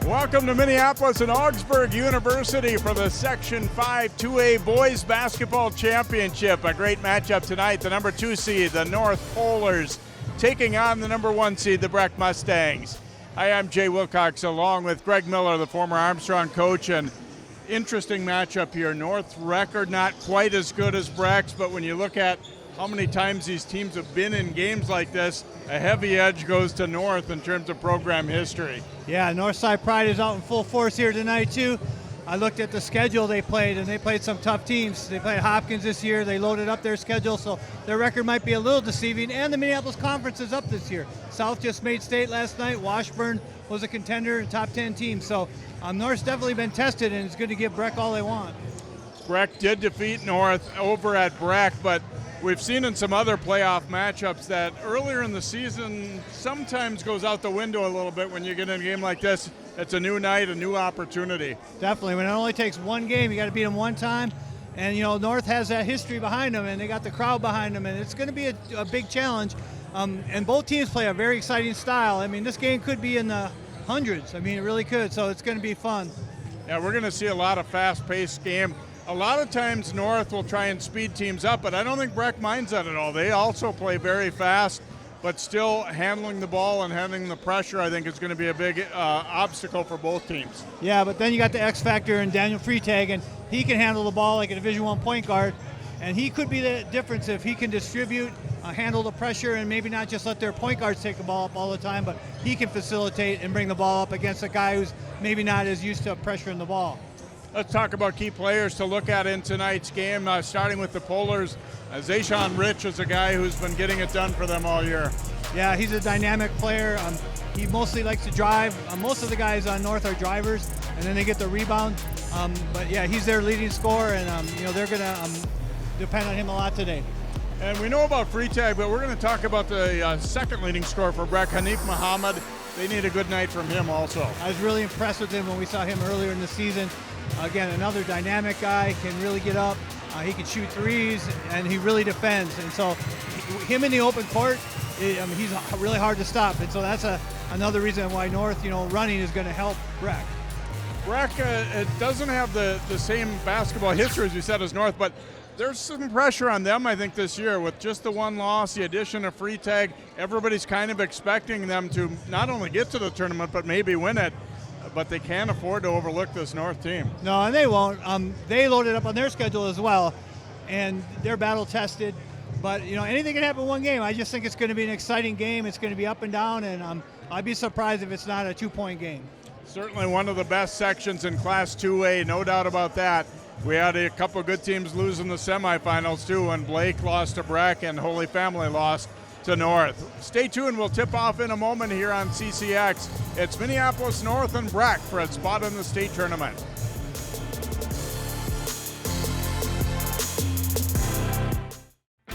Welcome to Minneapolis and Augsburg University for the Section 5 2A Boys Basketball Championship. A great matchup tonight. The number 2 seed, the North Polars, taking on the number 1 seed, the Breck Mustangs. Hi, I'm Jay Wilcox along with Greg Miller, the former Armstrong coach, and interesting matchup here. North record not quite as good as Breck's, but when you look at how many times these teams have been in games like this, a heavy edge goes to North in terms of program history. Yeah, Northside Pride is out in full force here tonight too. I looked at the schedule they played, and they played some tough teams. They played Hopkins this year. They loaded up their schedule, so their record might be a little deceiving. And the Minneapolis Conference is up this year. South just made state last night. Washburn was a contender and top 10 team. So North's definitely been tested, and it's good to give Breck all they want. Breck did defeat North over at Breck, but we've seen in some other playoff matchups that earlier in the season sometimes goes out the window a little bit when you get in a game like this. It's a new night, a new opportunity. Definitely. When it only takes one game, you got to beat them one time. And, North has that history behind them, and they got the crowd behind them, and it's going to be a big challenge. And both teams play a very exciting style. I mean, this game could be in the hundreds. I mean, it really could, so it's going to be fun. Yeah, we're going to see a lot of fast-paced game. A lot of times North will try and speed teams up, but I don't think Breck minds that at all. They also play very fast, but still handling the ball and handling the pressure, I think, is going to be a big obstacle for both teams. Yeah, but then you got the X factor in Daniel Freitag, and he can handle the ball like a Division I point guard, and he could be the difference if he can distribute, handle the pressure, and maybe not just let their point guards take the ball up all the time, but he can facilitate and bring the ball up against a guy who's maybe not as used to pressuring the ball. Let's talk about key players to look at in tonight's game, starting with the Polars. Zayshawn Rich is a guy who's been getting it done for them all year. Yeah, he's a dynamic player. He mostly likes to drive. Most of the guys on North are drivers, and then they get the rebound. But yeah, he's their leading scorer, and they're going to depend on him a lot today. And we know about Freitag, but we're going to talk about the second leading scorer for Breck, Hanif Muhammad. They need a good night from him also. I was really impressed with him when we saw him earlier in the season. Again, another dynamic guy, can really get up. He can shoot threes, and he really defends. And so him in the open court, he's really hard to stop. And so that's another reason why North, running is going to help Breck. Breck it doesn't have the same basketball history, as you said, as North, but there's some pressure on them, I think, this year. With just the one loss, the addition of Freitag, everybody's kind of expecting them to not only get to the tournament, but maybe win it. But they can't afford to overlook this North team. No, and they won't. They loaded up on their schedule as well, and they're battle-tested. But, anything can happen in one game. I just think it's going to be an exciting game. It's going to be up and down, and I'd be surprised if it's not a two-point game. Certainly one of the best sections in Class 2A, no doubt about that. We had a couple of good teams lose in the semifinals, too, when Blake lost to Breck and Holy Family lost to North. Stay tuned. We'll tip off in a moment here on CCX. It's Minneapolis North and Breck for a spot in the state tournament.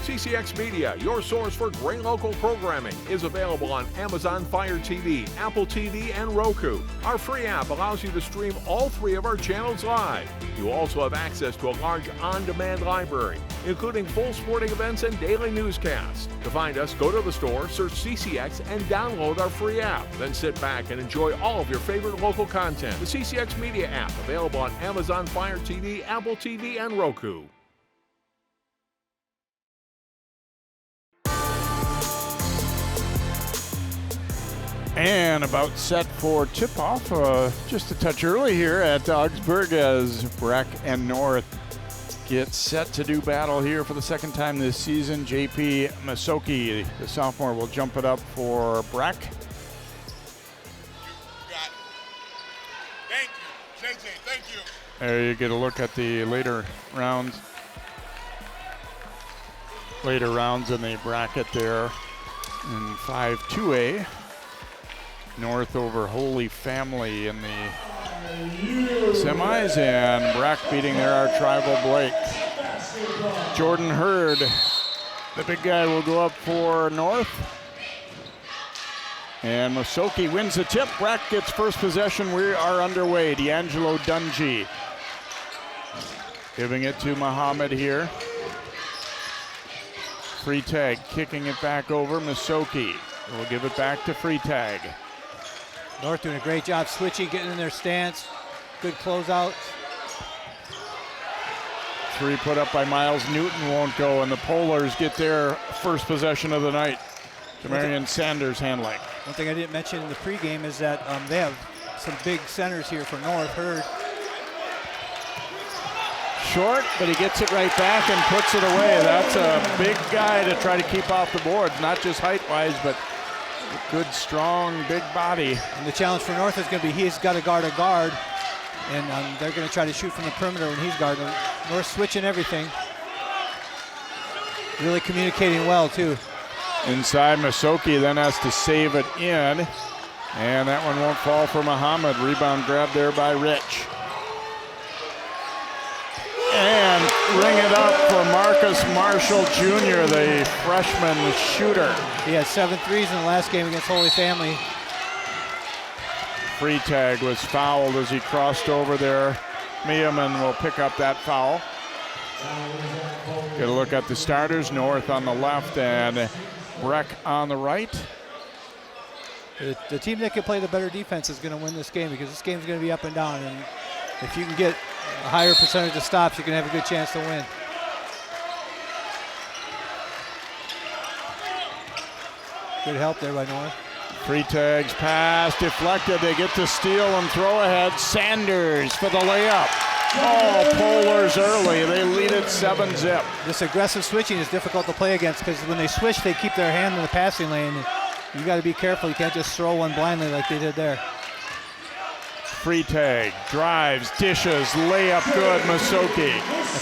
CCX Media, your source for great local programming, is available on Amazon Fire TV, Apple TV, and Roku. Our free app allows you to stream all 3 of our channels live. You also have access to a large on-demand library, including full sporting events and daily newscasts. To find us, go to the store, search CCX, and download our free app. Then sit back and enjoy all of your favorite local content. The CCX Media app, available on Amazon Fire TV, Apple TV, and Roku. And about set for tip-off, just a touch early here at Augsburg as Breck and North get set to do battle here for the second time this season. JP Masoki, the sophomore, will jump it up for Breck. You got it. Thank you, JJ, thank you. There you get a look at the later rounds in the bracket there in 5-2A. North over Holy Family in the semis, and Breck beating their arch-rival Blake. Jordan Hurd, the big guy, will go up for North. And Masoki wins the tip. Breck gets first possession. We are underway. D'Angelo Dungy giving it to Muhammad here. Freitag kicking it back over. Masoki will give it back to Freitag. North doing a great job switching, getting in their stance. Good closeouts. Three put up by Miles Newton won't go, and the Polars get their first possession of the night. Demarion Sanders handling. One thing I didn't mention in the pregame is that they have some big centers here for North. Hurd. Short, but he gets it right back and puts it away. That's a big guy to try to keep off the boards, not just height-wise, but good, strong, big body. And the challenge for North is going to be he's got to guard a guard, and they're going to try to shoot from the perimeter when he's guarding. North switching everything. Really communicating well, too. Inside, Masoki then has to save it in, and that one won't fall for Muhammad. Rebound grab there by Rich. And ring it up for Marcus Marshall Jr., the freshman shooter. He had 7 threes in the last game against Holy Family. Freitag was fouled as he crossed over there. Meehan will pick up that foul. Get a look at the starters. North on the left and Breck on the right. The team that can play the better defense is going to win this game, because this game is going to be up and down. And if you can get a higher percentage of stops, you can have a good chance to win. Good help there by North. Freitag's pass deflected. They get to steal and throw ahead. Sanders for the layup. Oh, Polars early. They lead it 7-zip. This aggressive switching is difficult to play against, because when they switch, they keep their hand in the passing lane. You got to be careful. You can't just throw one blindly like they did there. Freitag drives, dishes, layup good. Masoki.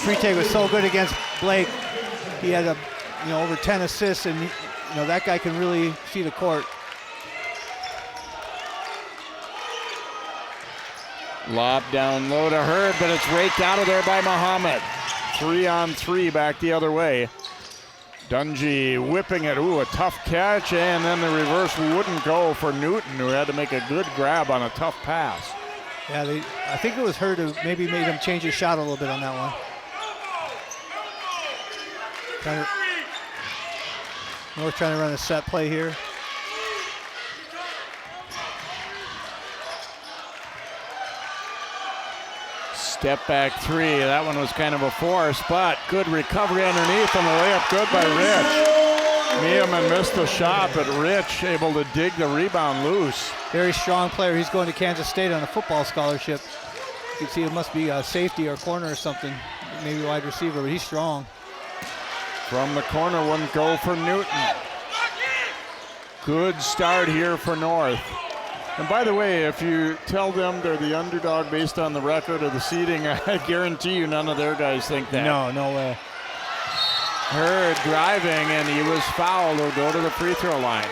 Freitag was so good against Blake. He had over 10 assists, and that guy can really see the court. Lob down low to Hurd, but it's raked out of there by Muhammad. 3-on-3 back the other way. Dungy whipping it. Ooh, a tough catch, and then the reverse wouldn't go for Newton, who had to make a good grab on a tough pass. Yeah, I think it was Hurd who maybe made him change his shot a little bit on that one. North trying to run a set play here. Step back three. That one was kind of a force, but good recovery underneath, and the layup good by Rich. Meehan missed the shot, but Rich able to dig the rebound loose. Very strong player. He's going to Kansas State on a football scholarship. You can see it must be a safety or corner or something, maybe wide receiver, but he's strong. From the corner, wouldn't go for Newton. Good start here for North. And by the way, if you tell them they're the underdog based on the record of the seeding, I guarantee you none of their guys think that. No way. Hurd driving, and he was fouled. He'll go to the free throw line.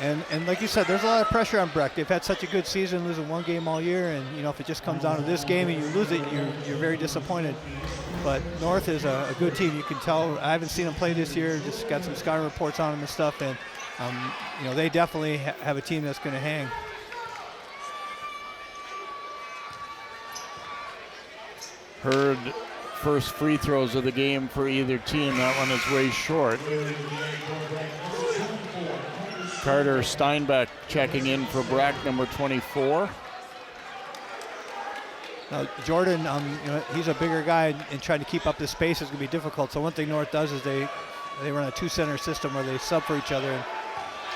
And like you said, there's a lot of pressure on Breck. They've had such a good season, losing one game all year, and if it just comes down to this game and you lose it, you're very disappointed. But North is a good team. You can tell. I haven't seen them play this year. Just got some scouting reports on them and stuff, and they definitely have a team that's going to hang. Hurd first free throws of the game for either team. That one is way short. Carter Steinbeck checking in for Breck, number 24. Now Jordan, he's a bigger guy, and trying to keep up the space is going to be difficult. So one thing North does is they run a two-center system where they sub for each other.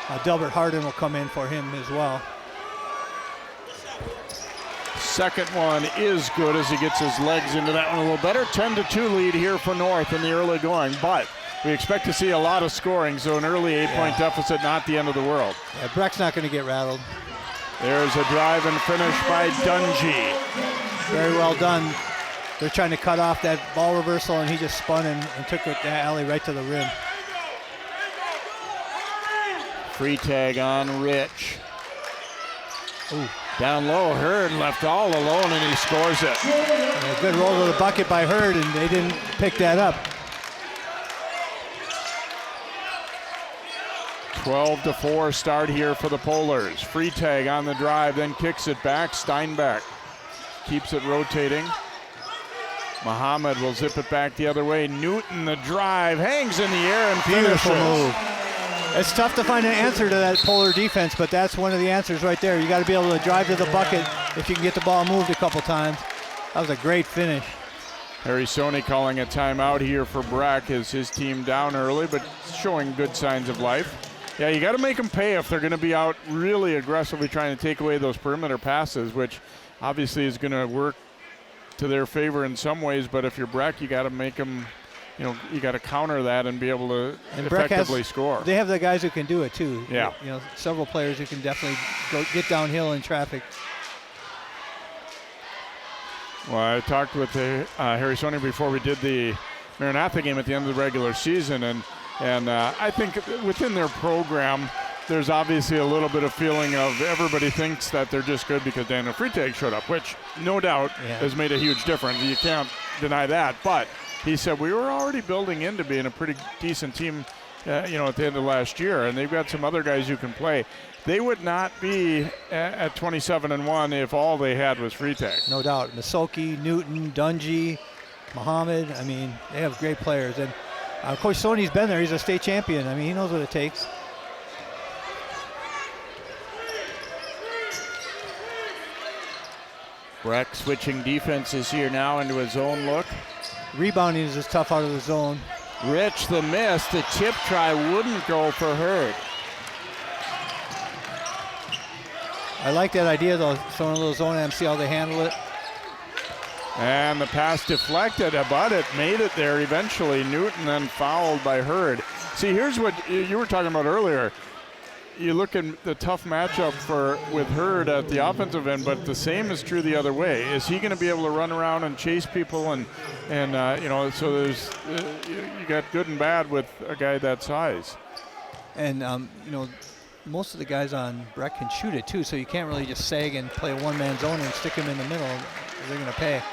And Delbert Hardin will come in for him as well. Second one is good as he gets his legs into that one a little better. 10-2 lead here for North in the early going, but we expect to see a lot of scoring, so an early 8-point deficit, not the end of the world. Yeah, Breck's not going to get rattled. There's a drive and finish by Dungy. Very well done. They're trying to cut off that ball reversal, and he just spun and took the alley right to the rim. Freitag on Rich. Ooh. Down low, Hurd left all alone, and he scores it. And a good roll to the bucket by Hurd, and they didn't pick that up. 12-4 start here for the Polars. Freitag on the drive, then kicks it back. Steinbeck keeps it rotating. Muhammad will zip it back the other way. Newton, the drive, hangs in the air and finishes. Beautiful move. It's tough to find an answer to that polar defense, but that's one of the answers right there. You got to be able to drive to the bucket if you can get the ball moved a couple times. That was a great finish. Harry Sony calling a timeout here for Breck as his team down early, but showing good signs of life. Yeah, you got to make them pay if they're going to be out really aggressively trying to take away those perimeter passes, which obviously is going to work to their favor in some ways. But if you're Breck, you got to make them, you got to counter that and be able to effectively score. They have the guys who can do it too. Yeah. Several players who can definitely get downhill in traffic. Well, I talked with Harry Sony before we did the Maranatha game at the end of the regular season, and I think within their program, there's obviously a little bit of feeling of everybody thinks that they're just good because Daniel Freitag showed up, which no doubt has made a huge difference. You can't deny that. But he said we were already building into being a pretty decent team, at the end of last year, and they've got some other guys who can play. They would not be at 27-1 if all they had was Freitag. No doubt. Masoki, Newton, Dungy, Muhammad. I mean, they have great players. And Coach Sony's been there. He's a state champion. I mean, he knows what it takes. Breck switching defenses here now into a zone look. Rebounding is just tough out of the zone. Rich the miss. The tip try wouldn't go for Hurd. I like that idea, though, throwing a little zone and see how they handle it. And the pass deflected, but it made it there eventually. Newton then fouled by Hurd. See, here's what you were talking about earlier. You look at the tough matchup with Hurd at the offensive end, but the same is true the other way. Is he going to be able to run around and chase people and so there's you got good and bad with a guy that size. And most of the guys on Breck can shoot it too, so you can't really just sag and play a one-man zone and stick him in the middle. They're going to pay.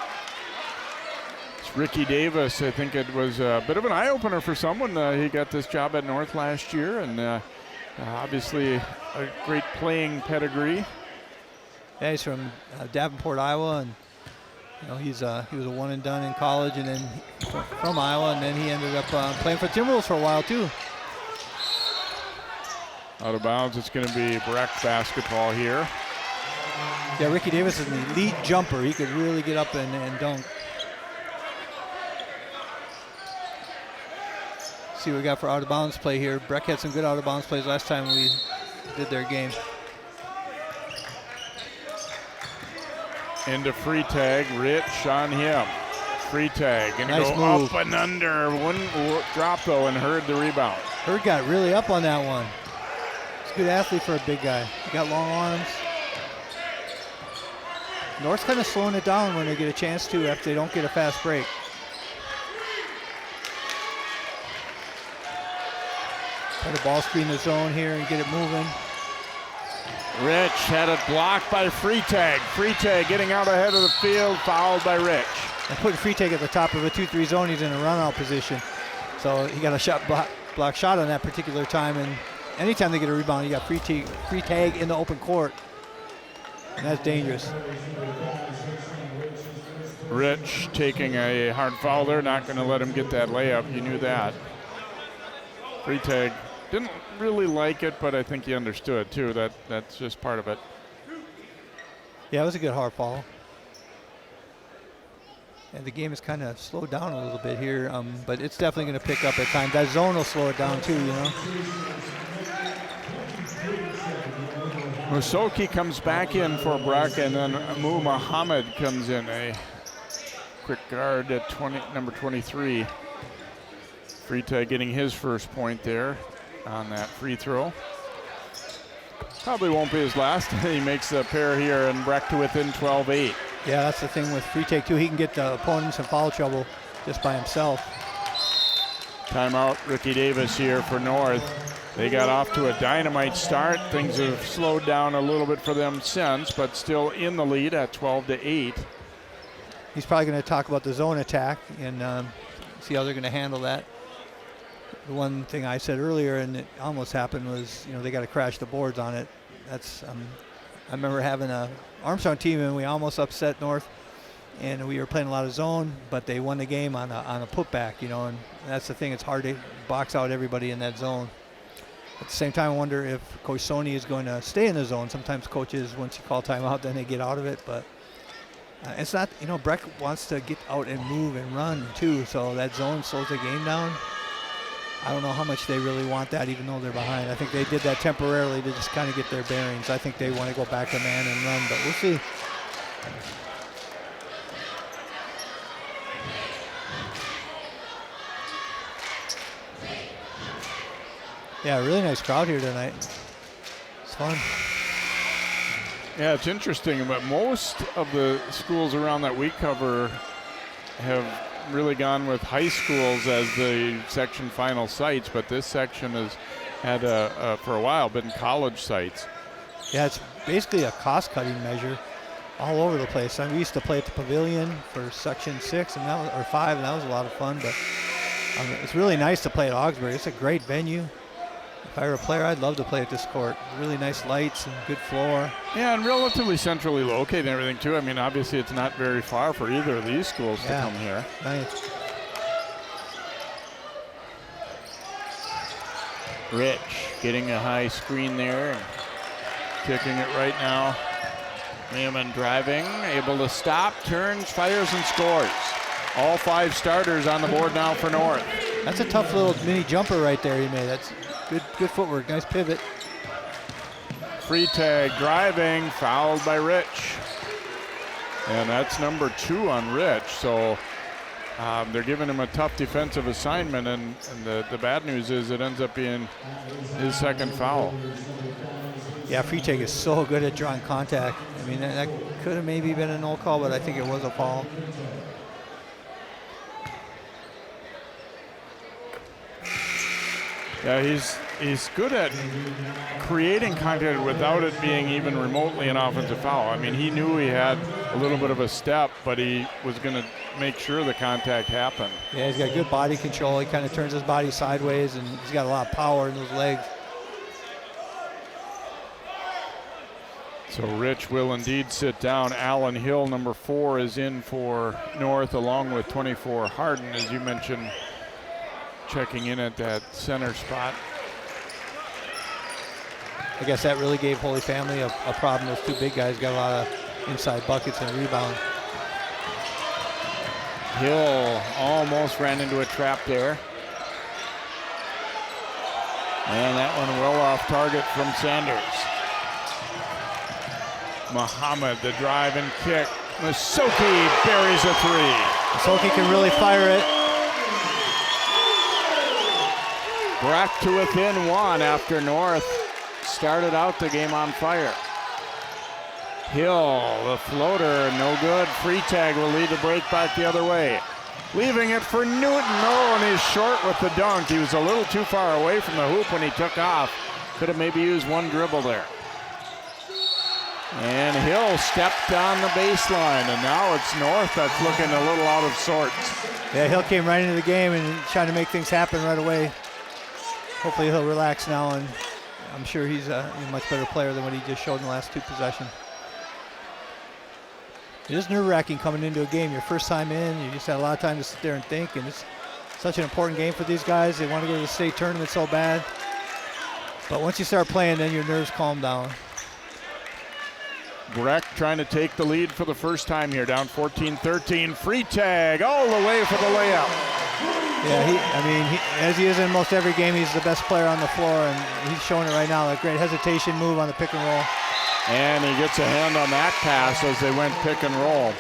It's Ricky Davis. I think it was a bit of an eye-opener for someone. He got this job at North last year, and obviously a great playing pedigree. Yeah, he's from Davenport, Iowa, and he was a one and done in college, and then from Iowa, and then he ended up playing for Timberwolves for a while too. Out of bounds, it's going to be Breck basketball here. Yeah, Ricky Davis is an elite jumper. He could really get up and dunk. See what we got for out of bounds play here. Breck had some good out of bounds plays last time we did their game. Into Freitag, Rich on him. Freitag gonna nice go move. Up and under. Wouldn't drop though, and Hurd the rebound. Hurd got really up on that one. He's a good athlete for a big guy. He got long arms. North's kind of slowing it down when they get a chance to after they don't get a fast break. Try to ball screen the zone here and get it moving. Rich had it blocked by Freitag. Freitag getting out ahead of the field, fouled by Rich. And putting Freitag at the top of a 2-3 zone, he's in a run-out position. So he got a block shot on that particular time, and anytime they get a rebound, you got Freitag in the open court. And that's dangerous. Rich taking a hard foul there, not going to let him get that layup. You knew that. Freitag didn't really like it, but I think he understood too. That's just part of it. Yeah, it was a good hard foul. And the game has kind of slowed down a little bit here, but it's definitely going to pick up at times. That zone will slow it down too, Musoki comes back in for Breck, and then Amu Muhammad comes in, a quick guard at number 23. Freitag getting his first point there on that free throw. Probably won't be his last. He makes the pair here, and Breck to within 12-8. Yeah, that's the thing with Freitag too. He can get the opponents in foul trouble just by himself. Timeout, Ricky Davis here for North. They got off to a dynamite start. Things have slowed down a little bit for them since, but still in the lead at 12-8. He's probably going to talk about the zone attack and see how they're going to handle that. The one thing I said earlier, and it almost happened, was they got to crash the boards on it. That's I remember having a Armstrong team and we almost upset North, and we were playing a lot of zone, but they won the game on a putback, and that's the thing. It's hard to box out everybody in that zone. At the same time, I wonder if Coach Sony is going to stay in the zone. Sometimes coaches, once you call timeout, then they get out of it. But it's not, Breck wants to get out and move and run too. So that zone slows the game down. I don't know how much they really want that, even though they're behind. I think they did that temporarily to just kind of get their bearings. I think they want to go back to man and run, but we'll see. Yeah, really nice crowd here tonight. It's fun. Yeah, it's interesting, but most of the schools around that we cover have really gone with high schools as the section final sites, but this section has had, for a while, been college sites. Yeah, it's basically a cost-cutting measure all over the place. We used to play at the Pavilion for Section 6 and that was, or 5, and that was a lot of fun, but it's really nice to play at Augsburg. It's a great venue. If I were a player, I'd love to play at this court. Really nice lights and good floor. Yeah, and relatively centrally located and everything, too. I mean, obviously, it's not very far for either of these schools to come here. Nice. Rich getting a high screen there and kicking it right now. Neiman driving, able to stop, turns, fires, and scores. All 5 starters on the board now for North. That's a tough little mini jumper right there he made. That's good footwork, nice pivot. Free tag driving, fouled by Rich. And that's number 2 on Rich. So they're giving him a tough defensive assignment, and the bad news is it ends up being his second foul. Yeah, Freitag is so good at drawing contact. I mean, that could have maybe been a no call, but I think it was a foul. Yeah, he's good at creating contact without it being even remotely an offensive foul. I mean, he knew he had a little bit of a step, but he was going to make sure the contact happened. Yeah, he's got good body control. He kind of turns his body sideways, and he's got a lot of power in those legs. So Rich will indeed sit down. Allen Hill, number 4, is in for North, along with 24 Harden, as you mentioned, checking in at that center spot. I guess that really gave Holy Family a problem. Those 2 big guys got a lot of inside buckets and rebound. Hill almost ran into a trap there. And that one well off target from Sanders. Muhammad, the drive and kick. Masoki buries a 3. Masoki can really fire it. Breck to within 1 after North started out the game on fire. Hill, the floater, no good. Freitag will lead the break back the other way. Leaving it for Newton. Oh, and he's short with the dunk. He was a little too far away from the hoop when he took off. Could have maybe used 1 dribble there. And Hill stepped on the baseline, and now it's North that's looking a little out of sorts. Yeah, Hill came right into the game and trying to make things happen right away. Hopefully he'll relax now, and I'm sure he's a much better player than what he just showed in the last 2 possessions. It is nerve-wracking coming into a game. Your first time in, you just had a lot of time to sit there and think, and it's such an important game for these guys. They want to go to the state tournament so bad. But once you start playing, then your nerves calm down. Breck trying to take the lead for the first time here, down 14-13. Freitag all the way for the layup. Yeah, as he is in most every game, he's the best player on the floor, and he's showing it right now. A great hesitation move on the pick and roll. And he gets a hand on that pass as they went pick and roll.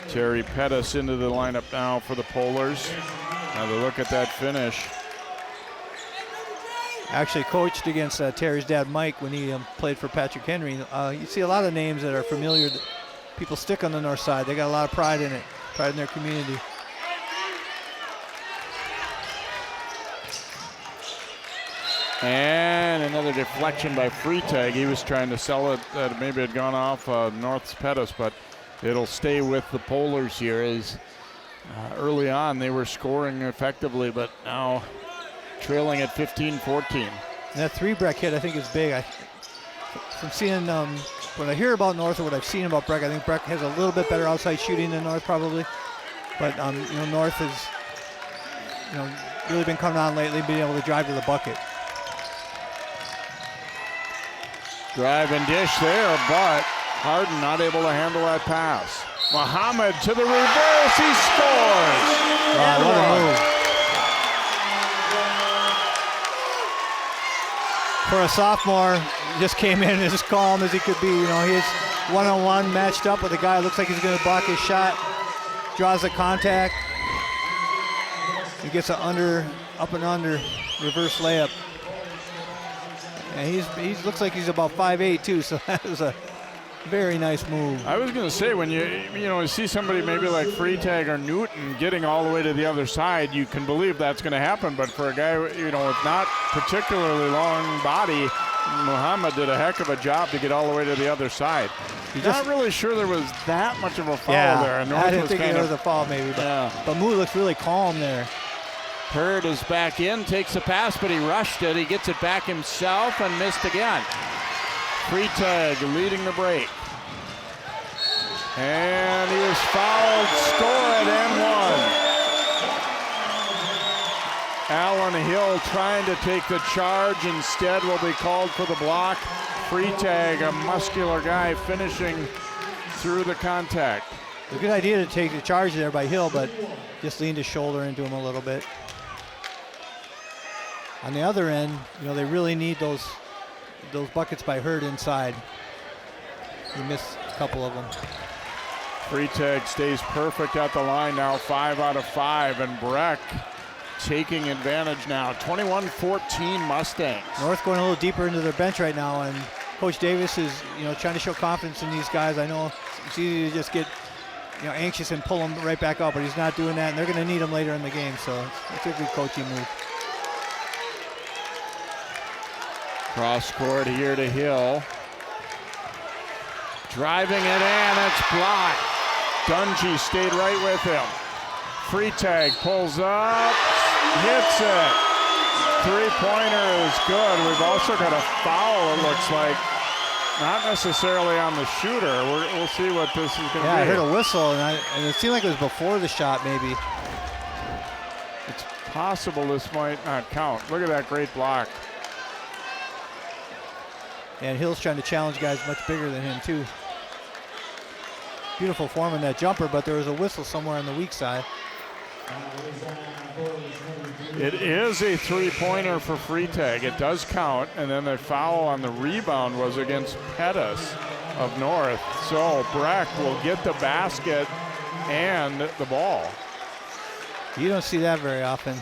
Terry Pettis into the lineup now for the Polars. Now to look at that finish. Actually coached against Terry's dad, Mike, when he played for Patrick Henry. You see a lot of names that are familiar. People stick on the north side. They got a lot of pride in it, pride in their community. And another deflection by Freitag. He was trying to sell it that maybe had gone off North's Pettis, but it'll stay with the Polars here. As early on they were scoring effectively, but now trailing at 15-14. And that 3 Breck hit, I think, is big. From seeing, when I hear about North or what I've seen about Breck, I think Breck has a little bit better outside shooting than North probably. But North is, really been coming on lately, being able to drive to the bucket. Drive and dish there, but Harden not able to handle that pass. Muhammad to the reverse, he scores! Wow, what a move. For a sophomore, he just came in as calm as he could be. You know, he's one-on-one matched up with a guy who looks like he's going to block his shot, draws the contact. He gets an up and under reverse layup. And he looks like he's about 5'8" too, so that was a very nice move. I was going to say, when you see somebody maybe like Freitag or Newton getting all the way to the other side, you can believe that's going to happen. But for a guy, with not particularly long body, Muhammad did a heck of a job to get all the way to the other side. Not really sure there was that much of a foul there. I didn't think there was a foul maybe, but Mu looks really calm there. Hurd is back in, takes a pass, but he rushed it. He gets it back himself and missed again. Freitag leading the break. And he was fouled, score it, and one. Allen Hill trying to take the charge, instead will be called for the block. Freitag, a muscular guy, finishing through the contact. A good idea to take the charge there by Hill, but just leaned his shoulder into him a little bit. On the other end, they really need those buckets by Hurd inside. He missed a couple of them. Freitag stays perfect at the line now, 5 out of 5, and Breck taking advantage now. 21-14 Mustangs. North going a little deeper into their bench right now, and Coach Davis is trying to show confidence in these guys. I know it's easy to just get anxious and pull them right back up, but he's not doing that, and they're going to need him later in the game, so it's a good coaching move. Cross court here to Hill. Driving it in, it's blocked. Dungy stayed right with him. Freitag pulls up, hits it. Three-pointer is good. We've also got a foul, it looks like. Not necessarily on the shooter. We'll see what this is going to be. Yeah, I heard a whistle, and it seemed like it was before the shot, maybe. It's possible this might not count. Look at that great block. And Hill's trying to challenge guys much bigger than him, too. Beautiful form in that jumper, but there was a whistle somewhere on the weak side. It is a three-pointer for Freitag. It does count, and then the foul on the rebound was against Pettis of North. So Breck will get the basket and the ball. You don't see that very often.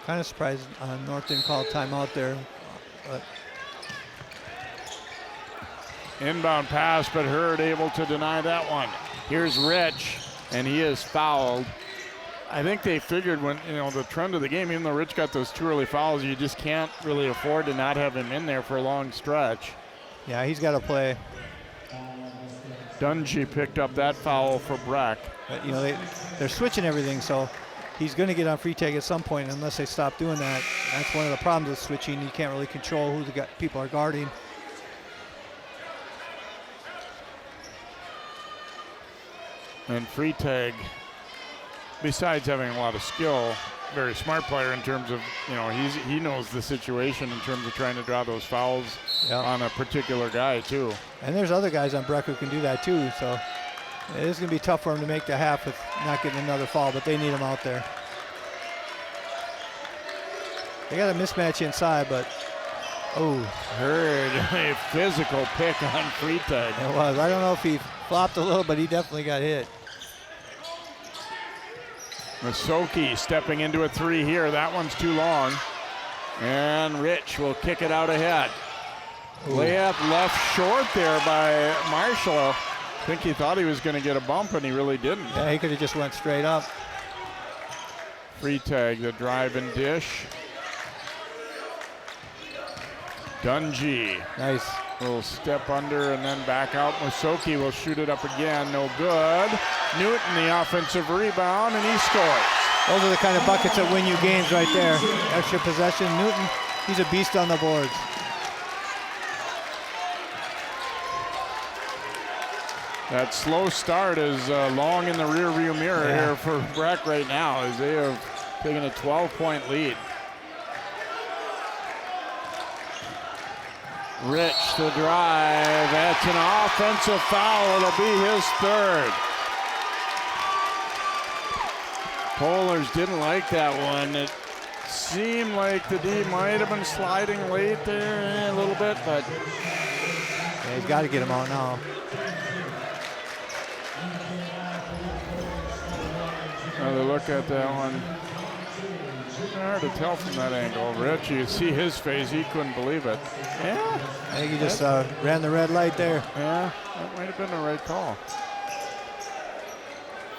Kind of surprised North didn't call a timeout there. But inbound pass, but Hurd able to deny that one. Here's Rich, and he is fouled. I think they figured when, the trend of the game, even though Rich got those 2 early fouls, you just can't really afford to not have him in there for a long stretch. Yeah, he's got to play. Dungy picked up that foul for Breck. But, they're switching everything, so he's going to get on Freitag at some point unless they stop doing that. That's one of the problems with switching. You can't really control who the people are guarding. And Freitag, besides having a lot of skill, very smart player in terms of, he knows the situation in terms of trying to draw those fouls on a particular guy too. And there's other guys on Breck who can do that too, so it is going to be tough for him to make the half with not getting another foul, but they need him out there. They got a mismatch inside, but Hurd, a physical pick on Freitag. It was. I don't know if he flopped a little, but he definitely got hit. Masoki stepping into a 3 here. That one's too long. And Rich will kick it out ahead. Layup left short there by Marshall. I think he thought he was going to get a bump, and he really didn't. Yeah, he could have just went straight up. Freitag, the drive and dish. Dungy. Nice. Will step under and then back out. Masoki will shoot it up again. No good. Newton, the offensive rebound, and he scores. Those are the kind of buckets that win you games right there. Extra possession. Newton, he's a beast on the boards. That slow start is long in the rearview mirror here for Breck right now, as they have taken a 12-point lead. Rich, the drive. That's an offensive foul. It'll be his third. Polars didn't like that one. It seemed like the D might have been sliding late there a little bit, but he's got to get him out now. Another look at that one. Hard to tell from that angle. Rich, you see his face, he couldn't believe it. Yeah. I think he just ran the red light there. Yeah, that might have been the right call.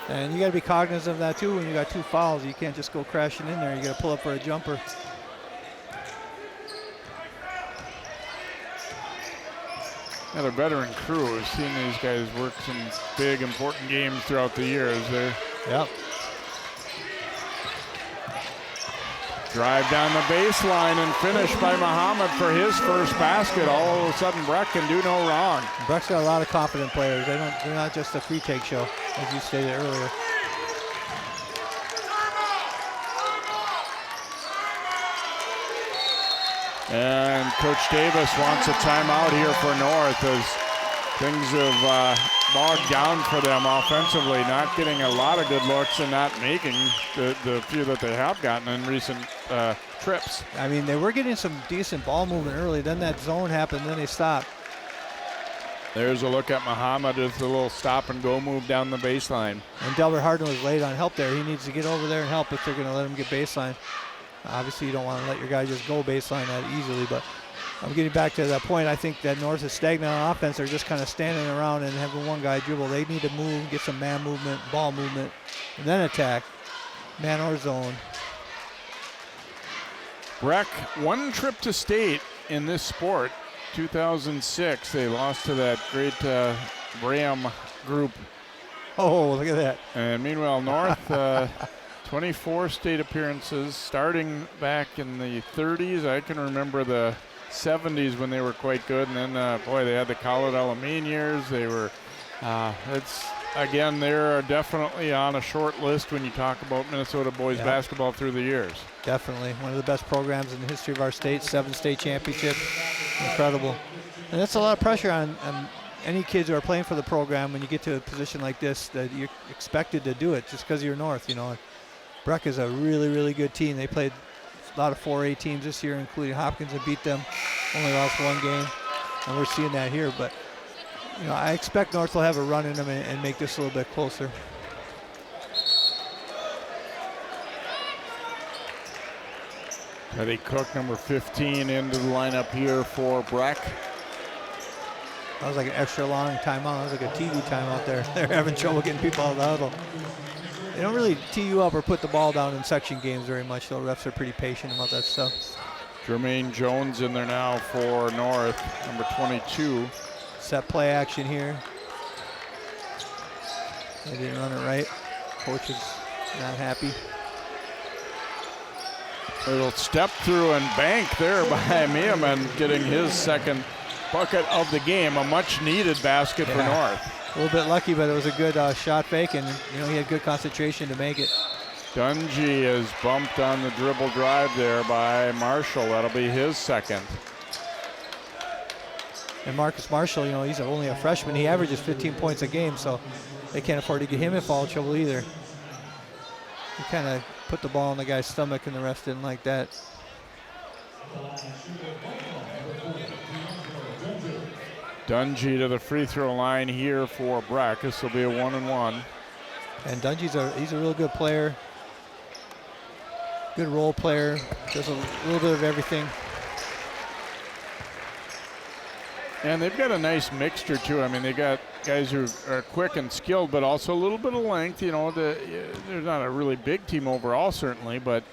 And you got to be cognizant of that too when you got 2 fouls. You can't just go crashing in there. You got to pull up for a jumper. Yeah, the veteran crew has seen these guys work some big, important games throughout the years. Yep. Drive down the baseline and finish by Muhammad for his first basket. All of a sudden, Breck can do no wrong. Breck's got a lot of confident players. They're not just a free take show, as you stated earlier. And Coach Davis wants a timeout here for North as things have bogged down for them offensively, not getting a lot of good looks and not making the few that they have gotten in recent trips. I mean, they were getting some decent ball movement early. Then that zone happened, then they stopped. There's a look at Muhammad with a little stop and go move down the baseline. And Delbert Hardin was late on help there. He needs to get over there and help if they're going to let him get baseline. Obviously, you don't want to let your guy just go baseline that easily, but I'm getting back to that point. I think that North is stagnant on offense. They're just kind of standing around and having one guy dribble. They need to move, get some man movement, ball movement, and then attack, man or zone. Breck, one trip to state in this sport, 2006. They lost to that great Graham group. Oh, look at that. And meanwhile, North, 24 state appearances, starting back in the 30s. I can remember the 70s when they were quite good, and then boy, they had the Khalid El-Amin years. They were again, they're definitely on a short list when you talk about Minnesota boys basketball through the years. Definitely one of the best programs in the history of our state. 7 state championships, incredible. And that's a lot of pressure on any kids who are playing for the program when you get to a position like this, that you're expected to do it just because you're North, you know. Breck is a really, really good team. They played a lot of 4A teams this year, including Hopkins, and beat them. Only lost 1 game, and we're seeing that here. But, you know, I expect North will have a run in them and make this a little bit closer. Teddy Cook, number 15, into the lineup here for Breck. That was like an extra long timeout. That was like a TV timeout there. They're having trouble getting people out of the huddle. They don't really tee you up or put the ball down in section games very much, though. Refs are pretty patient about that stuff. Jermaine Jones in there now for North, number 22. Set play action here. They didn't run it right. Coach is not happy. Little step through and bank there by Meeman, getting his second bucket of the game. A much needed basket for North. A little bit lucky, but it was a good shot fake, and you know he had good concentration to make it. Dungy is bumped on the dribble drive there by Marshall. That'll be his second. And Marcus Marshall, you know, he's only a freshman. He averages 15 points a game, so they can't afford to get him in foul trouble either. He kind of put the ball in the guy's stomach, and the ref didn't like that. Dungy to the free throw line here for Breck. This will be a 1-and-1. And Dungy's he's a real good player. Good role player. Does a little bit of everything. And they've got a nice mixture too. I mean, they got guys who are quick and skilled, but also a little bit of length. You know, they're not a really big team overall, certainly, but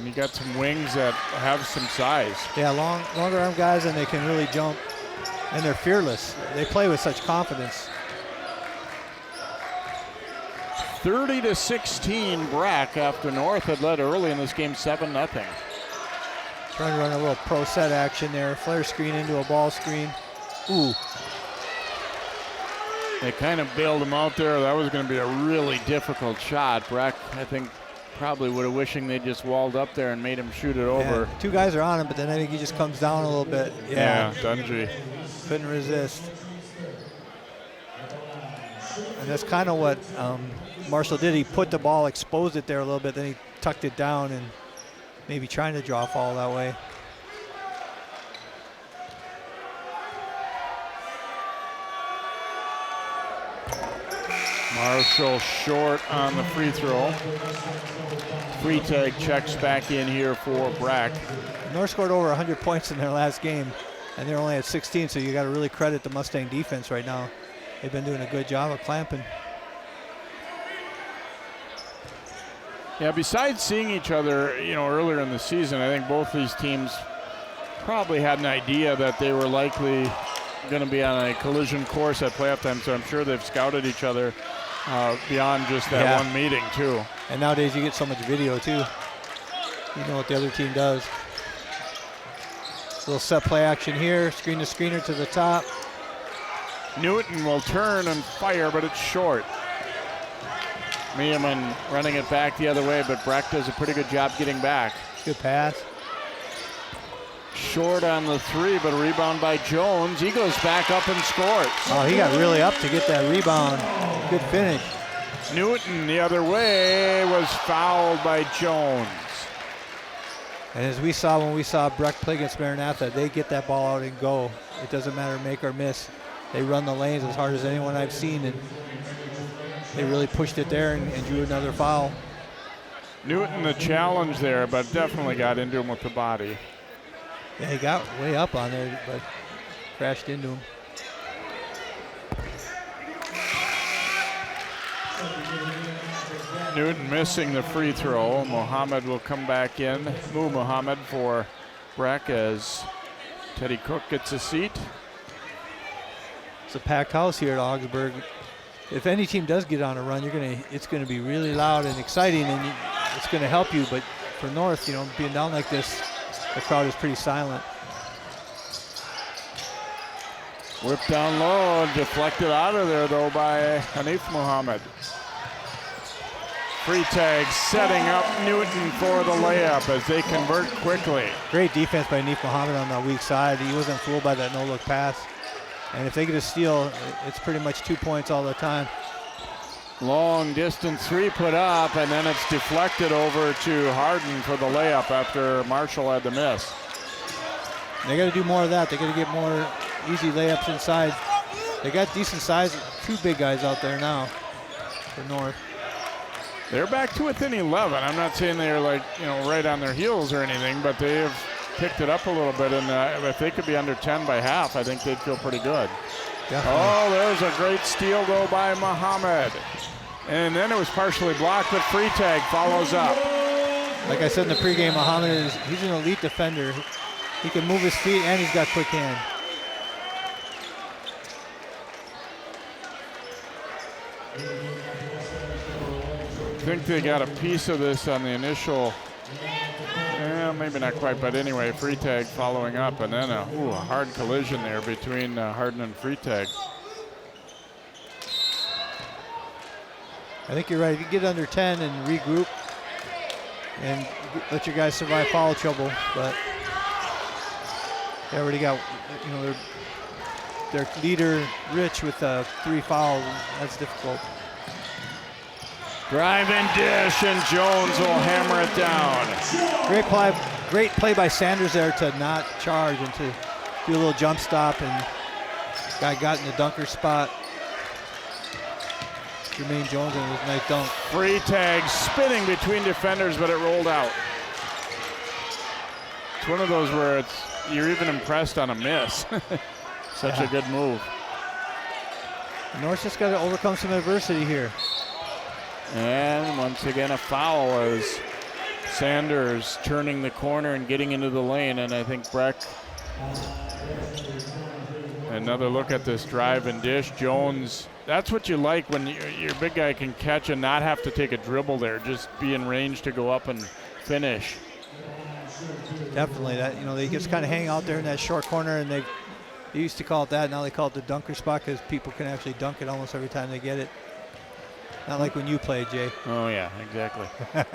you got some wings that have some size. Yeah, longer arm guys, and they can really jump. And they're fearless. They play with such confidence. 30-16 Breck after North had led early in this game 7-0. Trying to run a little pro set action there. Flare screen into a ball screen. Ooh. They kind of bailed him out there. That was going to be a really difficult shot. Breck, I think, probably would have wishing they just walled up there and made him shoot it over. Yeah, 2 guys are on him, but then I think he just comes down a little bit. Yeah, Dungy. Couldn't resist. And that's kind of what Marshall did. He put the ball, exposed it there a little bit, then he tucked it down and maybe trying to draw a foul that way. Marshall short on the free throw. Freitag checks back in here for Breck. North scored over 100 points in their last game, and they're only at 16, so you got to really credit the Mustang defense right now. They've been doing a good job of clamping. Yeah, besides seeing each other, earlier in the season, I think both these teams probably had an idea that they were likely going to be on a collision course at playoff time, so I'm sure they've scouted each other beyond just that one meeting, too. And nowadays you get so much video, too. You know what the other team does. Little set play action here, screen to screener to the top. Newton will turn and fire, but it's short. Meeman running it back the other way, but Breck does a pretty good job getting back. Good pass. Short on the 3, but a rebound by Jones. He goes back up and scores. Oh, he got really up to get that rebound. Good finish. Newton the other way was fouled by Jones. And as we saw when we saw Breck play against Maranatha, they get that ball out and go. It doesn't matter make or miss. They run the lanes as hard as anyone I've seen, and they really pushed it there and drew another foul. Newton the challenge there, but definitely got into him with the body. Yeah, he got way up on there, but crashed into him. Newton missing the free throw. Mohammed will come back in. Mohammed for Breck as Teddy Cook gets a seat. It's a packed house here at Augsburg. If any team does get on a run, it's gonna be really loud and exciting, and it's gonna help you. But for North, being down like this, the crowd is pretty silent. Whip down low, deflected out of there though by Hanif Mohammed. Freitag setting up Newton for the layup as they convert quickly. Great defense by Hanif Mohammed on the weak side. He wasn't fooled by that no-look pass. And if they get a steal, it's pretty much 2 points all the time. Long distance 3 put up, and then it's deflected over to Harden for the layup after Marshall had the miss. They got to do more of that. They got to get more easy layups inside. They got decent size, 2 big guys out there now for North. They're back to within 11. I'm not saying they're right on their heels or anything, but they have picked it up a little bit, and if they could be under 10 by half, I think they'd feel pretty good. Definitely. Oh, there's a great steal though by Mohammed. And then it was partially blocked, but Freitag follows up. Like I said in the pregame, Mohammed he's an elite defender. He can move his feet and he's got quick hand. I think they got a piece of this on the initial, maybe not quite, but anyway, Freitag following up, and then a hard collision there between Harden and Freitag. I think you're right. If you get under 10 and regroup and let your guys survive foul trouble, but they already got, their leader, Rich, with 3 fouls. That's difficult. Drive and dish, and Jones will hammer it down. Great play by Sanders there to not charge and to do a little jump stop, and guy got in the dunker spot. Jermaine Jones and his nice dunk. Freitag spinning between defenders, but it rolled out. It's one of those where you're even impressed on a miss. Such a good move. North's just got to overcome some adversity here. And once again a foul as Sanders turning the corner and getting into the lane, and I think Breck. Another look at this drive and dish. Jones, that's what you like when your big guy can catch and not have to take a dribble there, just be in range to go up and finish. Definitely, that they just kind of hang out there in that short corner, and they They used to call it that. Now they call it the dunker spot because people can actually dunk it almost every time they get it. Not like when you played, Jay. Oh, yeah, exactly.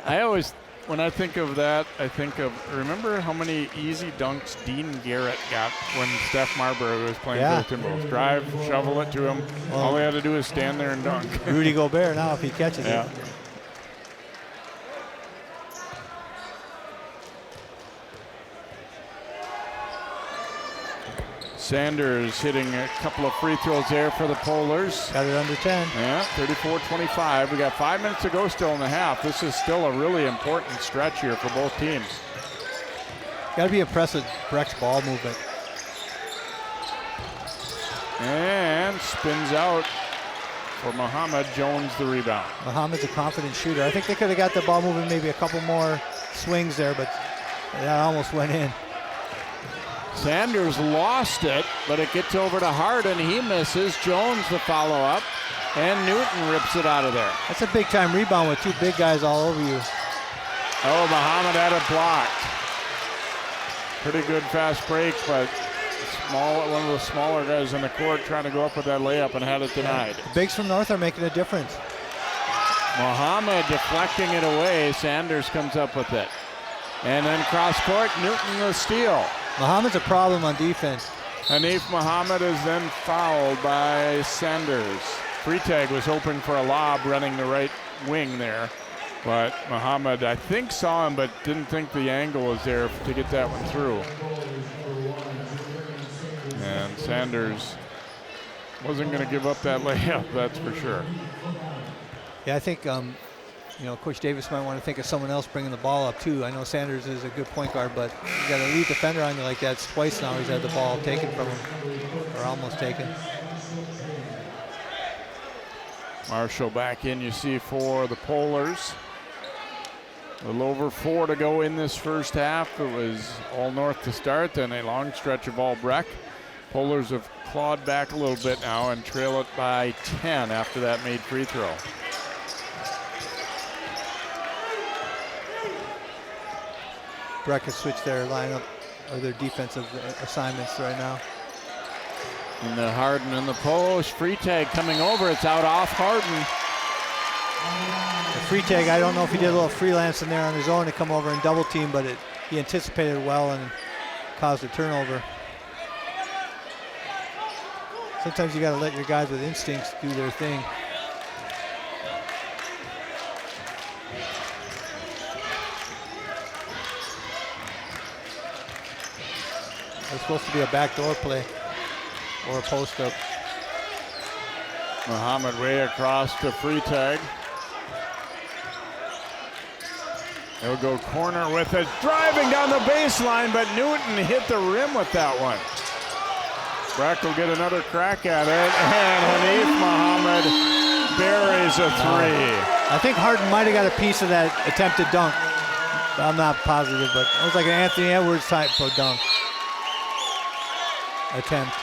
I always, when I think of that, I think of, remember how many easy dunks Dean Garrett got when Steph Marbury was playing for the Timberwolves? Drive, shovel it to him. Well, all he had to do is stand there and dunk. Rudy Gobert now if he catches it. Sanders hitting a couple of free throws there for the Polars. Got it under 10. Yeah, 34-25. We got 5 minutes to go still in the half. This is still a really important stretch here for both teams. Got to be impressed with Breck's ball movement. And spins out for Muhammad. Jones the rebound. Muhammad's a confident shooter. I think they could have got the ball moving maybe a couple more swings there, but that almost went in. Sanders lost it, but it gets over to Harden. He misses. Jones the follow-up, and Newton rips it out of there. That's a big-time rebound with two big guys all over you. Oh, Muhammad had it blocked. Pretty good fast break, but one of the smaller guys in the court trying to go up with that layup and had it denied. The bigs from North are making a difference. Muhammad deflecting it away. Sanders comes up with it. And then cross-court, Newton the steal. Muhammad's a problem on defense. Hanif Muhammad is then fouled by Sanders. Freitag was hoping for a lob running the right wing there. But Muhammad, I think, saw him, but didn't think the angle was there to get that one through. And Sanders wasn't going to give up that layup, that's for sure. Yeah, I think, Coach Davis might want to think of someone else bringing the ball up, too. I know Sanders is a good point guard, but you got a lead defender on you like that. It's twice now he's had the ball taken from him, or almost taken. Marshall back in, you see, for the Polars. A little over 4 to go in this first half. It was all North to start, then a long stretch of all Breck. Polars have clawed back a little bit now and trail it by 10 after that made free throw. Breck has switched their lineup or their defensive assignments right now. And the Harden in the post. Freitag coming over. It's out off Harden. The Freitag, I don't know if he did a little freelance in there on his own to come over and double team, but he anticipated well and caused a turnover. Sometimes you got to let your guys with instincts do their thing. It's supposed to be a backdoor play or a post-up. Muhammad way across to Freitag. He'll go corner with it. Driving down the baseline, but Newton hit the rim with that one. Breck will get another crack at it, and Hanif Muhammad buries a three. I think Harden might have got a piece of that attempted dunk. I'm not positive, but it was like an Anthony Edwards type of dunk. Attempt.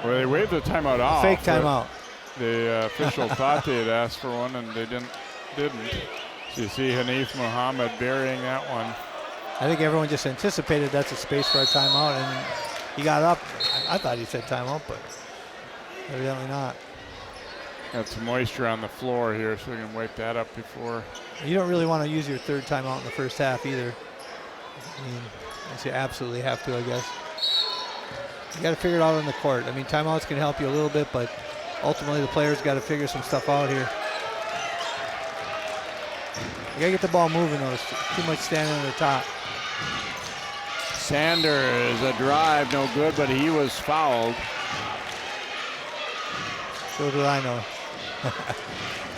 Well, they waved the timeout off. Fake timeout. The official thought they had asked for one, and they didn't. So you see Hanif Muhammad burying that one. I think everyone just anticipated that's a space for a timeout, and he got up. I thought he said timeout, but evidently not. Got some moisture on the floor here, so we can wipe that up before. You don't really want to use your third timeout in the first half either. I mean, unless you absolutely have to, I guess. You got to figure it out on the court. I mean, timeouts can help you a little bit, but ultimately the players got to figure some stuff out here. You got to get the ball moving, though. It's too much standing on the top. Sanders, a drive, no good, but he was fouled. So do I know.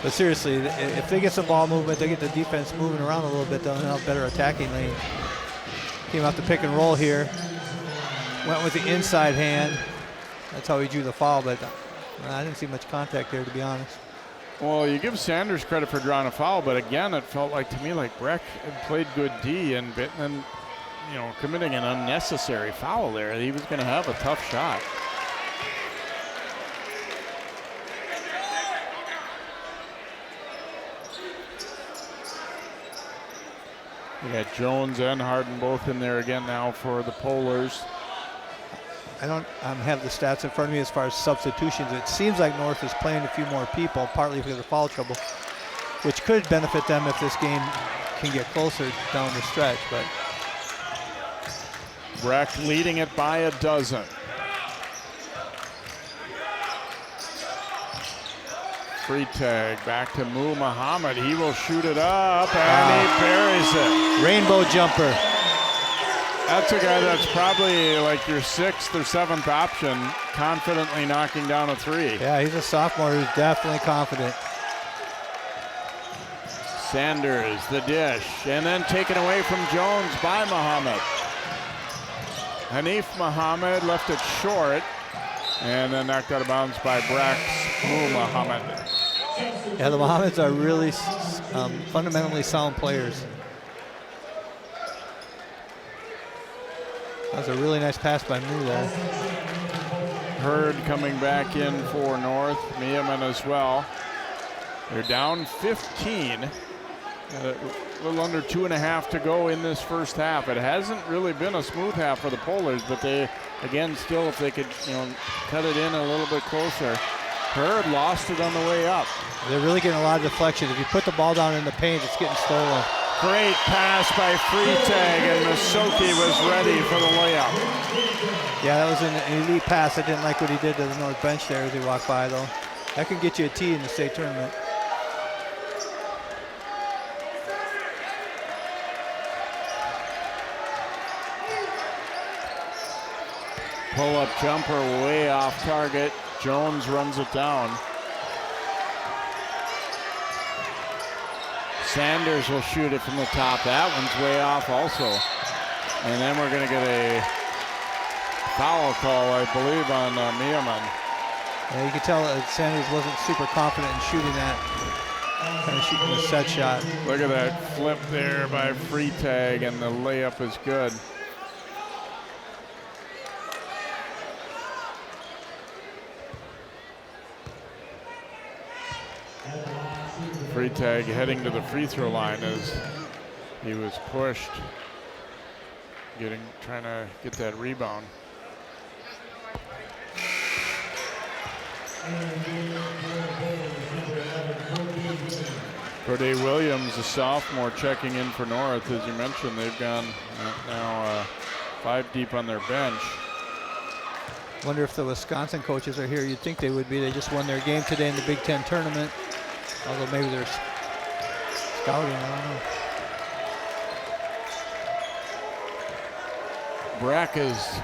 But seriously, if they get some ball movement, they get the defense moving around a little bit, they'll have better attacking lane. Came out the pick and roll here. Went with the inside hand. That's how he drew the foul, but I didn't see much contact there, to be honest. Well, you give Sanders credit for drawing a foul, but again, it felt like to me like Breck had played good D and then, committing an unnecessary foul there. He was going to have a tough shot. You got Jones and Harden both in there again now for the Polars. I don't have the stats in front of me as far as substitutions. It seems like North is playing a few more people, partly because of foul trouble, which could benefit them if this game can get closer down the stretch. But Breck leading it by a dozen. Free tag back to Muhammad. He will shoot it up and he buries it. Rainbow jumper. That's a guy that's probably like your 6th or 7th option, confidently knocking down a 3. Yeah, he's a sophomore who's definitely confident. Sanders, the dish, and then taken away from Jones by Muhammad. Hanif Muhammad left it short, and then knocked out of bounds by Breck's Muhammad. Yeah, the Muhammads are really fundamentally sound players. That was a really nice pass by Mu there. Hurd coming back in for North, Meeman as well. They're down 15. A little under 2.5 to go in this first half. It hasn't really been a smooth half for the Polars, but they, again, still, if they could, cut it in a little bit closer. Hurd lost it on the way up. They're really getting a lot of deflection. If you put the ball down in the paint, it's getting stolen. Great pass by Freitag, and Masoki was ready for the layup. Yeah, that was an elite pass. I didn't like what he did to the North bench there as he walked by, though. That can get you a tee in the state tournament. Pull-up jumper way off target. Jones runs it down. Sanders will shoot it from the top. That one's way off also. And then we're going to get a foul call, I believe, on Meeman. Yeah, you can tell that Sanders wasn't super confident in shooting that. Kind of shooting a set shot. Look at that flip there by Freitag, and the layup is good. Freitag heading to the free throw line as he was pushed, trying to get that rebound. Corday Williams, a sophomore, checking in for North. As you mentioned, they've gone now 5 deep on their bench. Wonder if the Wisconsin coaches are here. You'd think they would be. They just won their game today in the Big Ten tournament. Although maybe they're scouting, I don't know. Breck has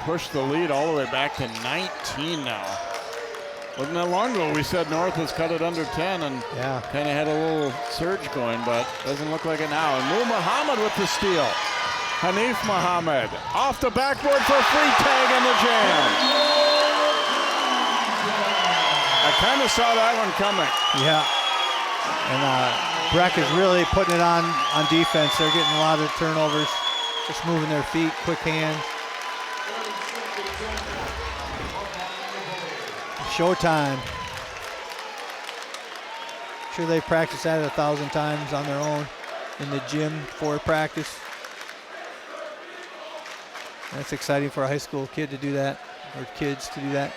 pushed the lead all the way back to 19 now. Wasn't that long ago we said North has cut it under 10 and kind of had a little surge going, but doesn't look like it now. And Muhammad with the steal. Hanif Muhammad off the backboard for a free tag in the jam. I kind of saw that one coming. Yeah. And Breck is really putting it on defense. They're getting a lot of turnovers, just moving their feet, quick hands. Showtime. I'm sure they practiced that 1,000 times on their own in the gym before practice. That's exciting for a high school kid to do that, or kids to do that.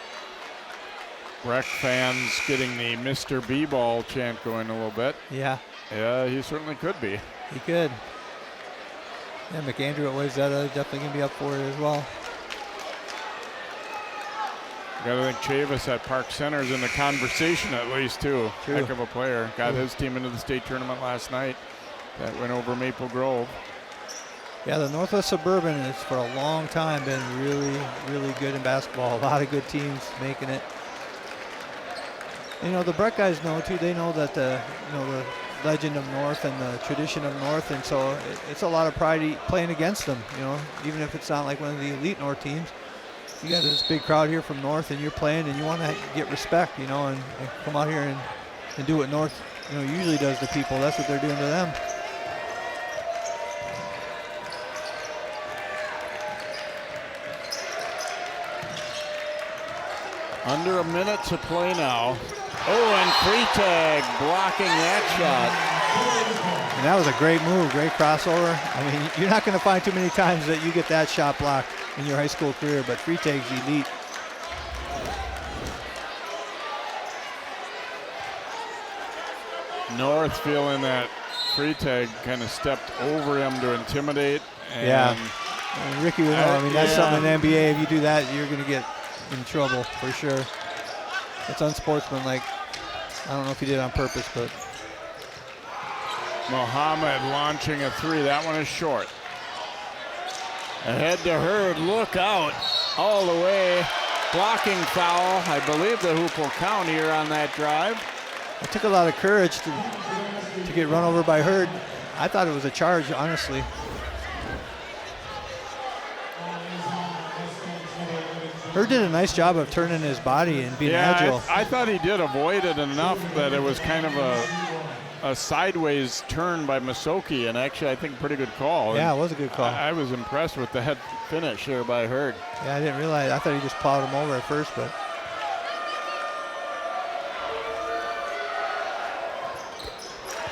Breck fans getting the Mr. B-ball chant going a little bit. Yeah. Yeah, he certainly could be. He could. Yeah, McAndrew at Wayzata definitely going to be up for it as well. Got to think Chavis at Park Center is in the conversation at least, too. True. Heck of a player. Got his team into the state tournament last night. That went over Maple Grove. Yeah, the Northwest Suburban has for a long time been really, really good in basketball. A lot of good teams making it. And, the Breck guys know too. They know that the legend of North and the tradition of North, and so it's a lot of pride playing against them. Even if it's not like one of the elite North teams, you got this big crowd here from North, and you're playing, and you want to get respect, and come out here and do what North, usually does to people. That's what they're doing to them. Under a minute to play now. Oh, and Freitag blocking that shot. And that was a great move, great crossover. I mean, you're not going to find too many times that you get that shot blocked in your high school career, but Freitag's elite. North feeling that Freitag kind of stepped over him to intimidate. And yeah. And Ricky would know. I mean, that's something in the NBA. If you do that, you're going to get in trouble for sure. It's unsportsmanlike. I don't know if he did it on purpose, but. Muhammad launching a three. That one is short. Ahead to Hurd. Look out. All the way. Blocking foul. I believe the hoop will count here on that drive. It took a lot of courage to get run over by Hurd. I thought it was a charge, honestly. Hurd did a nice job of turning his body and being agile. I thought he did avoid it enough that it was kind of a sideways turn by Masoki, and actually I think a pretty good call. Yeah, it was a good call. I was impressed with the head finish there by Hurd. Yeah, I didn't realize. I thought he just plowed him over at first, but.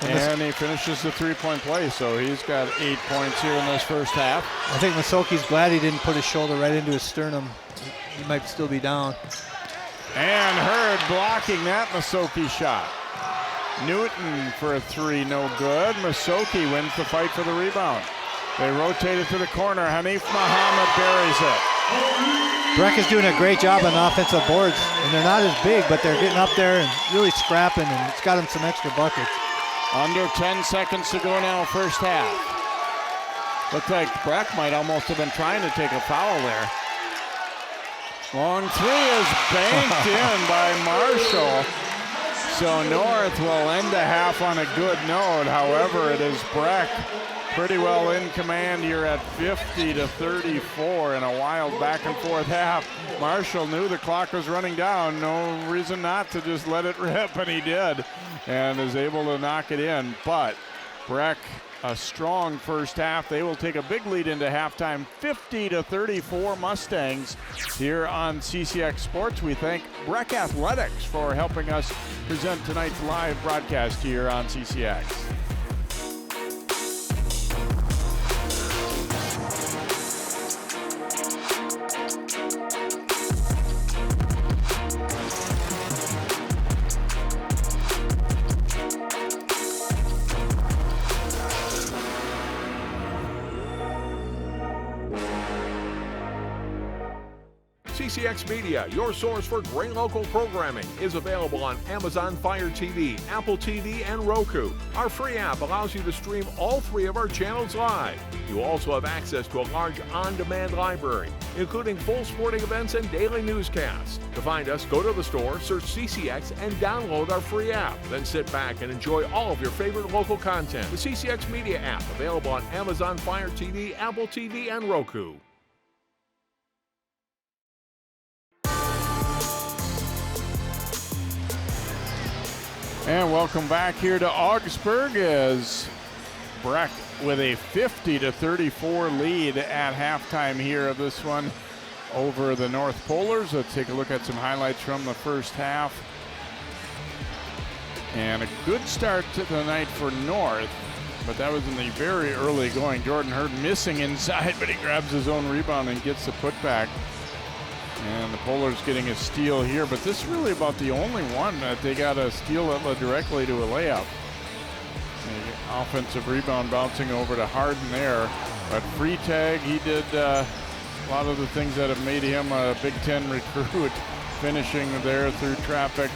And he finishes the three-point play, so he's got 8 points here in this first half. I think Masoki's glad he didn't put his shoulder right into his sternum. He might still be down. And Hurd blocking that Masoki shot. Newton for a three, no good. Masoki wins the fight for the rebound. They rotate it to the corner. Hanif Muhammad buries it. Breck is doing a great job on the offensive boards, and they're not as big, but they're getting up there and really scrapping, and it's got them some extra buckets. Under 10 seconds to go now, first half. Looks like Breck might almost have been trying to take a foul there. Long three is banked in by Marshall. So North will end the half on a good note. However, it is Breck pretty well in command here at 50-34 in a wild back and forth half. Marshall knew the clock was running down. No reason not to just let it rip, and he did, and is able to knock it in. But Breck, a strong first half. They will take a big lead into halftime, 50-34 Mustangs here on CCX Sports. We thank Breck Athletics for helping us present tonight's live broadcast here on CCX. CCX Media, your source for great local programming, is available on Amazon Fire TV, Apple TV, and Roku. Our free app allows you to stream all 3 of our channels live. You also have access to a large on-demand library, including full sporting events and daily newscasts. To find us, go to the store, search CCX, and download our free app. Then sit back and enjoy all of your favorite local content. The CCX Media app, available on Amazon Fire TV, Apple TV, and Roku. And welcome back here to Augsburg as Breck with a 50-34 lead at halftime here of this one over the North Polars. Let's take a look at some highlights from the first half. And a good start to the night for North, but that was in the very early going. Jordan Hurd missing inside, but he grabs his own rebound and gets the putback. And the Polars getting a steal here, but this is really about the only one that they got a steal that led directly to a layup. The offensive rebound bouncing over to Harden there. But Freitag, he did a lot of the things that have made him a Big Ten recruit, finishing there through traffic.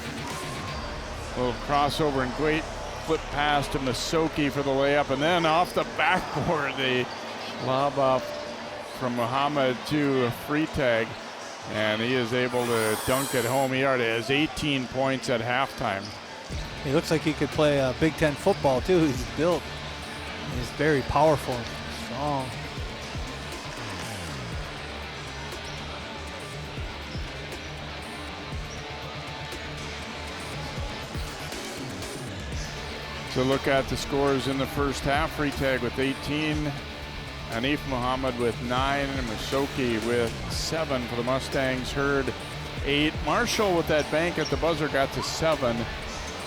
A little crossover and great flip pass to Masoki for the layup, and then off the backboard, the lob off from Muhammad to Freitag. And he is able to dunk it home. He already has 18 points at halftime. He looks like he could play Big Ten football too. He's built. He's very powerful and strong. So look at the scores in the first half. Freitag with 18. Hanif Muhammad with 9, and Masoki with 7 for the Mustangs. Hurd 8. Marshall with that bank at the buzzer got to 7.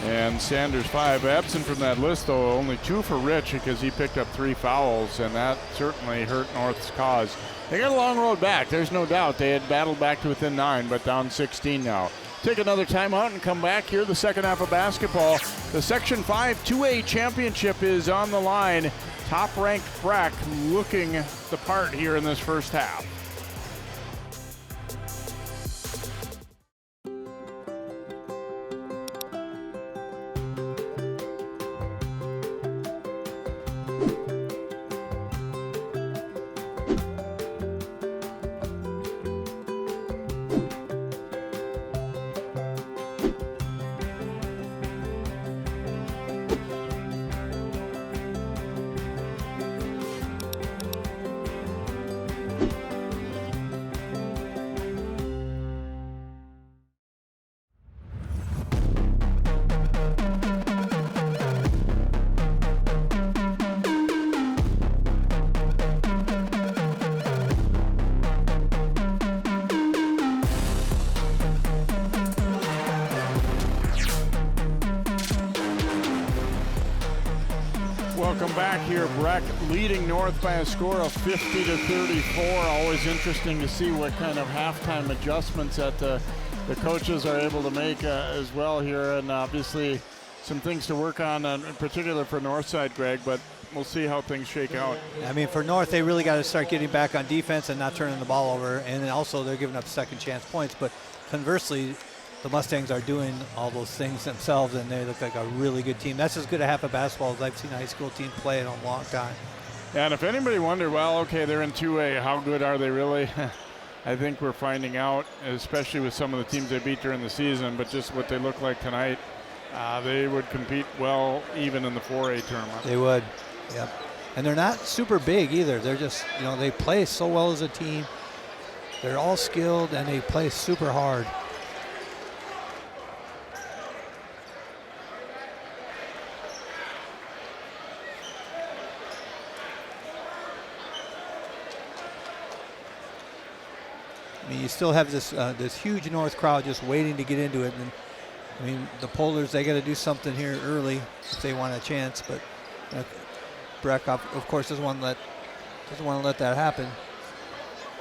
And Sanders 5. Absent from that list, though, only 2 for Rich because he picked up 3 fouls, and that certainly hurt North's cause. They got a long road back, there's no doubt. They had battled back to within 9, but down 16 now. Take another timeout and come back here. The second half of basketball. The Section 5 2A championship is on the line. Top-ranked Breck looking the part here in this first half. Welcome back here. Breck leading North by a score of 50-34. Always interesting to see what kind of halftime adjustments that the coaches are able to make as well here, and obviously some things to work on, in particular for Northside, Greg, but we'll see how things shake out. I mean, for North, they really got to start getting back on defense and not turning the ball over, and then also they're giving up second chance points, but conversely, the Mustangs are doing all those things themselves, and they look like a really good team. That's as good a half of basketball as I've seen a high school team play in a long time. And if anybody wondered, well, okay, they're in 2A, how good are they really? I think we're finding out, especially with some of the teams they beat during the season, but just what they look like tonight, they would compete well even in the 4A tournament. They would, yep. And they're not super big either. They're just, you know, they play so well as a team. They're all skilled, and they play super hard. I mean, you still have this this huge North crowd just waiting to get into it. And I mean, the Polars, they got to do something here early if they want a chance. But Breck, of course, doesn't want to let that happen.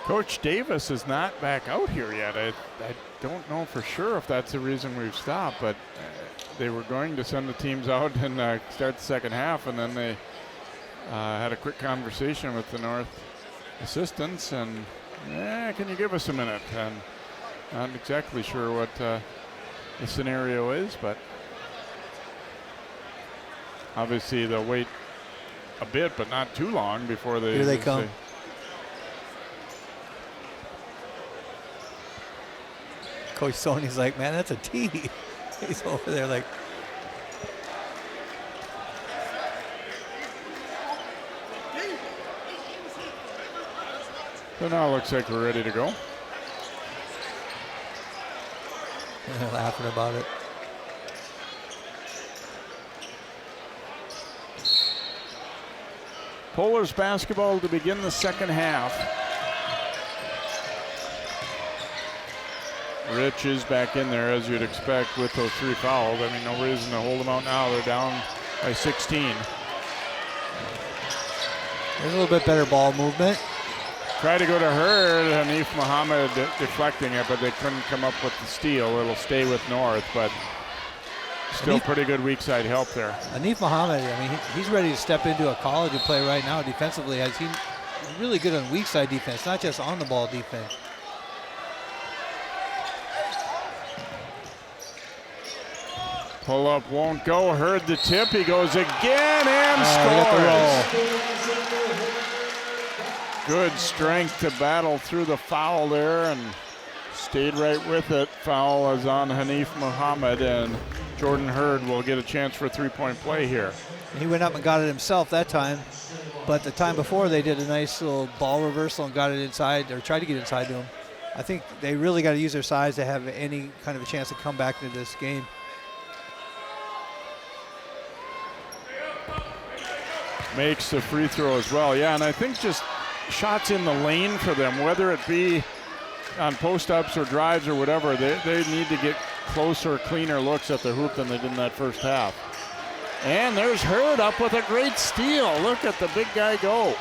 Coach Davis is not back out here yet. I don't know for sure if that's the reason we've stopped, but they were going to send the teams out and start the second half, and then they had a quick conversation with the North assistants and. Can you give us a minute? And not exactly sure what the scenario is, but obviously they'll wait a bit, but not too long before they. Here they come. Coach Sony's like, man, that's a tee. He's over there like. So now it looks like we're ready to go. They're laughing about it. Polars basketball to begin the second half. Rich is back in there, as you'd expect, with those 3 fouls. I mean, no reason to hold them out now. They're down by 16. There's a little bit better ball movement. Try to go to her, Hanif Muhammad deflecting it, but they couldn't come up with the steal. It'll stay with North, but still pretty good weak side help there. Hanif Muhammad, I mean, he's ready to step into a college and play right now defensively. He's really good on weak side defense, not just on the ball defense. Pull up won't go. Heard the tip. He goes again and scores. Good strength to battle through the foul there and stayed right with it. Foul is on Hanif Muhammad, and Jordan Hurd will get a chance for a 3-point play here. He went up and got it himself that time, but the time before they did a nice little ball reversal and got it inside, or tried to get inside to him. I think they really got to use their size to have any kind of a chance to come back into this game. Makes the free throw as well. Yeah, and I think just shots in the lane for them, whether it be on post-ups or drives or whatever, they need to get closer, cleaner looks at the hoop than they did in that first half. And there's Hurd up with a great steal. Look at the big guy go.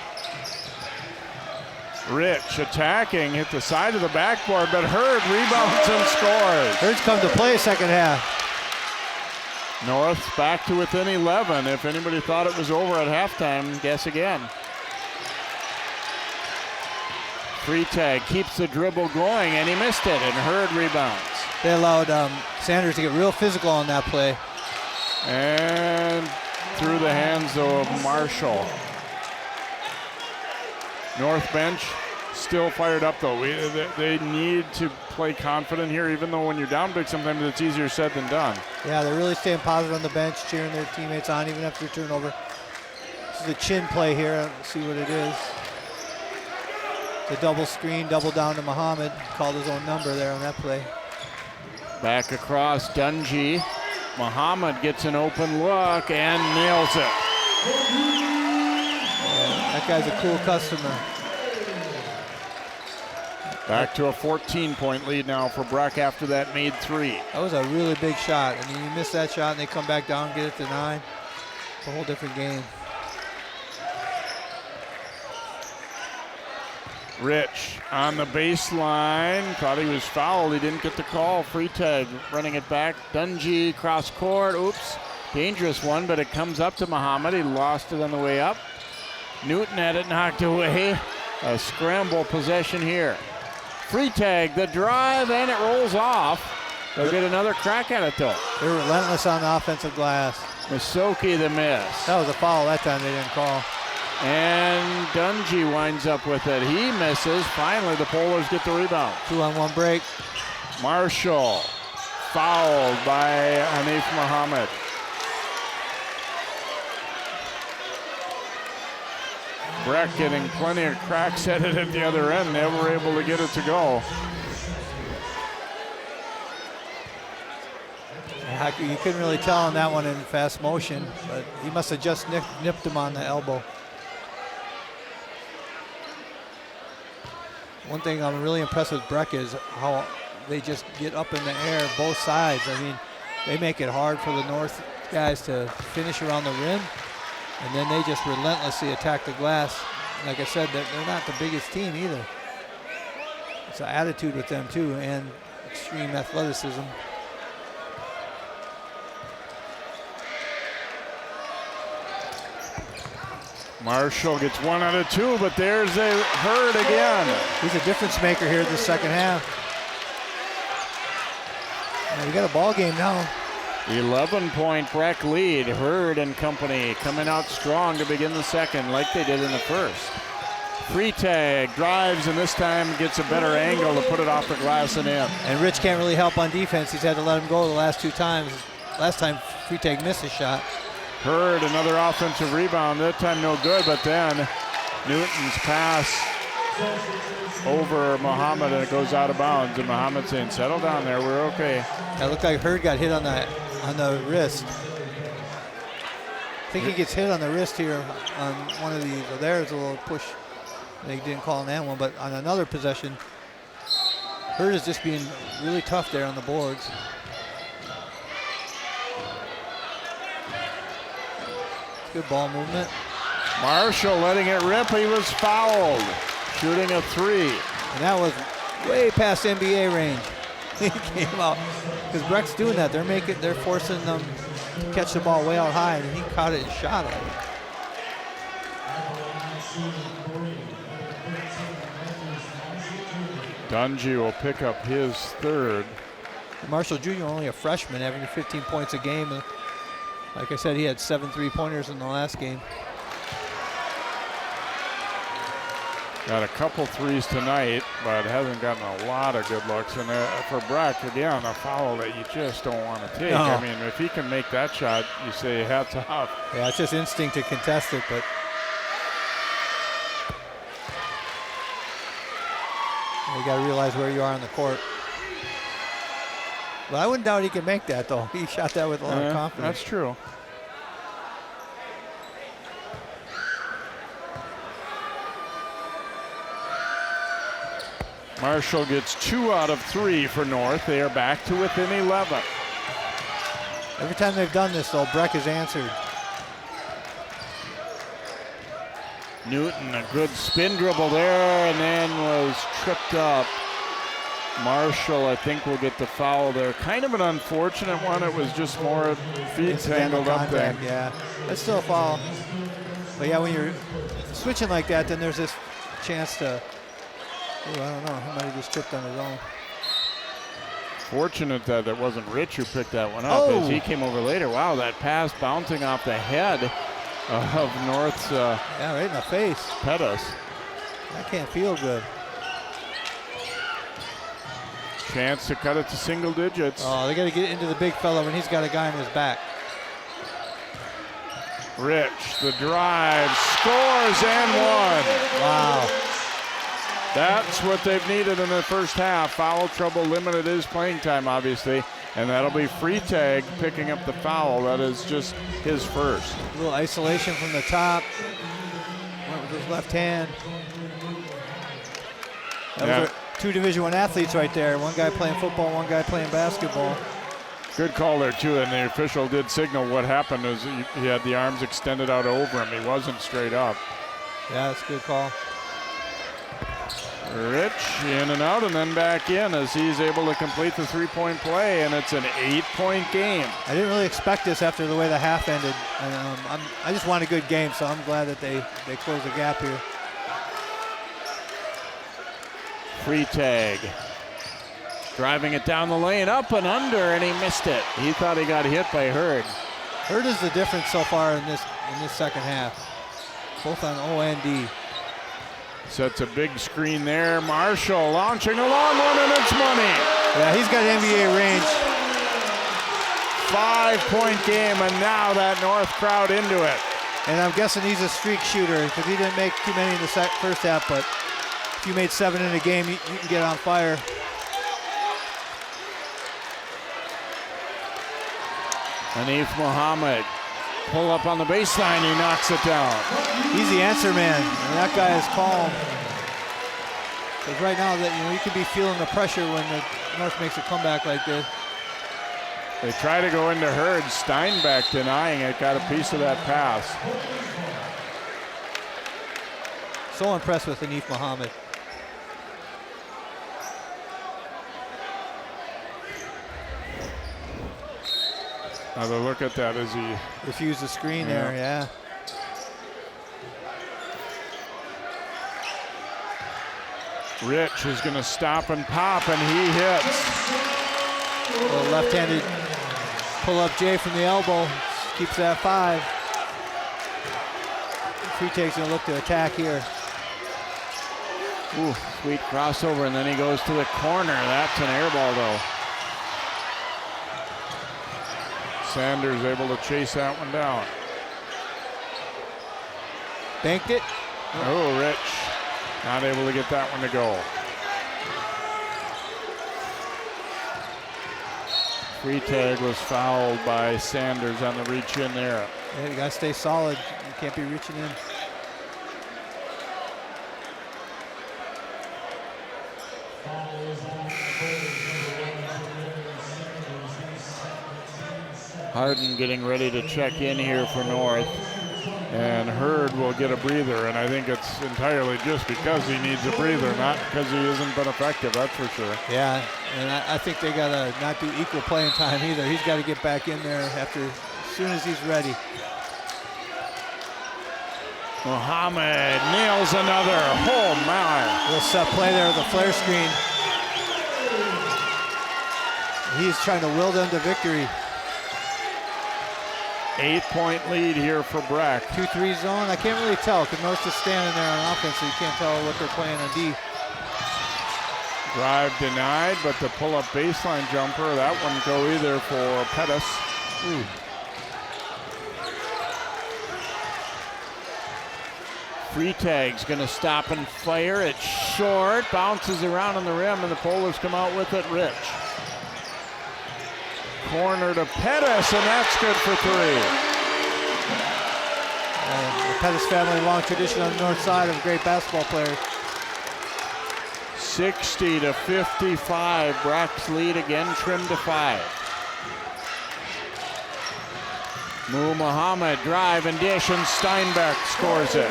Rich attacking, hit the side of the backboard, but Hurd rebounds and scores. Hurd's come to play second half. North back to within 11. If anybody thought it was over at halftime, guess again. Freitag keeps the dribble going, and he missed it, and Hurd rebounds. They allowed Sanders to get real physical on that play. And through the hands of Marshall. North bench still fired up, though. They need to play confident here, even though when you're down big, sometimes it's easier said than done. Yeah, they're really staying positive on the bench, cheering their teammates on, even after turnover. This is a chin play here. Let's see what it is. The double screen, double down to Muhammad. Called his own number there on that play. Back across, Dungy. Muhammad gets an open look and nails it. That guy's a cool customer. Back to a 14-point lead now for Breck after that made three. That was a really big shot. I mean, you miss that shot and they come back down and get it to 9. It's a whole different game. Rich on the baseline, thought he was fouled. He didn't get the call. Freitag running it back. Dungy cross court. Oops. Dangerous one, but it comes up to Muhammad. He lost it on the way up. Newton had it knocked away. A scramble possession here. Freitag, the drive, and it rolls off. They'll get another crack at it, though. They're relentless on the offensive glass. Masoki the miss. That was a foul that time they didn't call. And Dungy winds up with it. He misses. Finally, the Polars get the rebound. 2-on-1 break. Marshall fouled by Hanif Muhammad. Breck getting plenty of cracks at it at the other end, never able to get it to go. You couldn't really tell on that one in fast motion, but he must have just nipped him on the elbow. One thing I'm really impressed with Breck is how they just get up in the air, both sides. I mean, they make it hard for the North guys to finish around the rim, and then they just relentlessly attack the glass. Like I said, they're not the biggest team either. It's an attitude with them too, and extreme athleticism. Marshall gets 1 out of 2, but there's a Hurd again. He's a difference maker here in the second half. We got a ball game now. 11-point Breck lead. Hurd and company coming out strong to begin the second, like they did in the first. Freitag drives, and this time gets a better angle to put it off the glass and in. And Rich can't really help on defense. He's had to let him go the last 2 times. Last time Freitag missed a shot. Hurd, another offensive rebound. That time no good, but then Newton's pass over Muhammad, and it goes out of bounds. And Muhammad saying, settle down there, we're okay. It looked like Hurd got hit on the wrist. I think he gets hit on the wrist here on one of these. So there's a little push. They didn't call on that one, but on another possession, Hurd is just being really tough there on the boards. Good ball movement. Marshall letting it rip. He was fouled. Shooting a 3. And that was way past NBA range. He came out because Breck's doing that. They're forcing them to catch the ball way out high, and he caught it and shot it. Dungy will pick up his 3rd. Marshall Jr. only a freshman, having 15 points a game. Like I said, he had 7 3-pointers in the last game. Got a couple 3s tonight, but hasn't gotten a lot of good looks. And for Breck, again, a foul that you just don't want to take. No. I mean, if he can make that shot, you say hats off. Yeah, it's just instinct to contest it, but you got to realize where you are on the court. But I wouldn't doubt he can make that, though. He shot that with a lot of confidence. That's true. Marshall gets 2 out of 3 for North. They are back to within 11. Every time they've done this, though, Breck has answered. Newton, a good spin dribble there, and then was tripped up. Marshall, I think, will get the foul there. Kind of an unfortunate one. It was just more feet tangled up there. Yeah, that's still a foul. But yeah, when you're switching like that, then there's this chance to, I don't know, he might have just tripped on his own. Fortunate that it wasn't Rich who picked that one up as he came over later. Wow, that pass bouncing off the head of North's yeah, right in the face. Pettis. That can't feel good. Chance to cut it to single digits. Oh, they got to get into the big fella when he's got a guy on his back. Rich, the drive, scores and one. Wow. That's what they've needed in the first half. Foul trouble limited his playing time, obviously, and that'll be Freitag picking up the foul. That is just his first. A little isolation from the top. Went with his left hand. That was 2 Division I athletes right there. One guy playing football, one guy playing basketball. Good call there, too, and the official did signal what happened is he had the arms extended out over him. He wasn't straight up. Yeah, that's a good call. Rich in and out and then back in as he's able to complete the 3-point play, and it's an 8-point game. I didn't really expect this after the way the half ended. And, I just want a good game, so I'm glad that they closed the gap here. Freitag driving it down the lane, up and under, and he missed it. He thought he got hit by Hurd. Hurd is the difference so far in this second half, both on O and D. Sets a big screen there. Marshall launching a long one, and it's money. Yeah, he's got NBA range. 5-point game, and now that North crowd into it. And I'm guessing he's a streak shooter because he didn't make too many in the first half, but if you made 7 in a game, you can get on fire. Hanif Muhammad, pull up on the baseline, he knocks it down. He's the answer man, and that guy is calm. Because right now, that you can be feeling the pressure when the North makes a comeback like this. They try to go into Hurd. Steinbeck denying it, got a piece of that pass. So impressed with Hanif Muhammad. Another look at that as he refused the screen there, yeah. Rich is going to stop and pop, and he hits. A little left-handed pull-up J from the elbow, keeps that 5. Freitag's going to look to attack here. Ooh, sweet crossover, and then he goes to the corner. That's an air ball, though. Sanders able to chase that one down. Banked it. Oh, Rich not able to get that one to go. Freitag was fouled by Sanders on the reach in there. Yeah, you got to stay solid. You can't be reaching in. Harden getting ready to check in here for North, and Hurd will get a breather, and I think it's entirely just because he needs a breather, not because he hasn't been effective, that's for sure. Yeah, and I think they got to not do equal playing time either. He's got to get back in there as soon as he's ready. Muhammad nails another. Oh my. Little set play there with the flare screen. He's trying to will them to victory. 8-point lead here for Breck. 2-3 zone. I can't really tell because North's just standing there on offense, so you can't tell what they're playing on D. Drive denied, but the pull-up baseline jumper, that wouldn't go either for Pettis. Ooh. Freitag's going to stop and fire. It's short, bounces around on the rim, and the Polars come out with it. Rich. Corner to Pettis, and that's good for 3. The Pettis family, long tradition on the north side of great basketball players. 60-55. Breck's lead again trimmed to 5. Muhammad drive and dish, and Steinbeck scores it.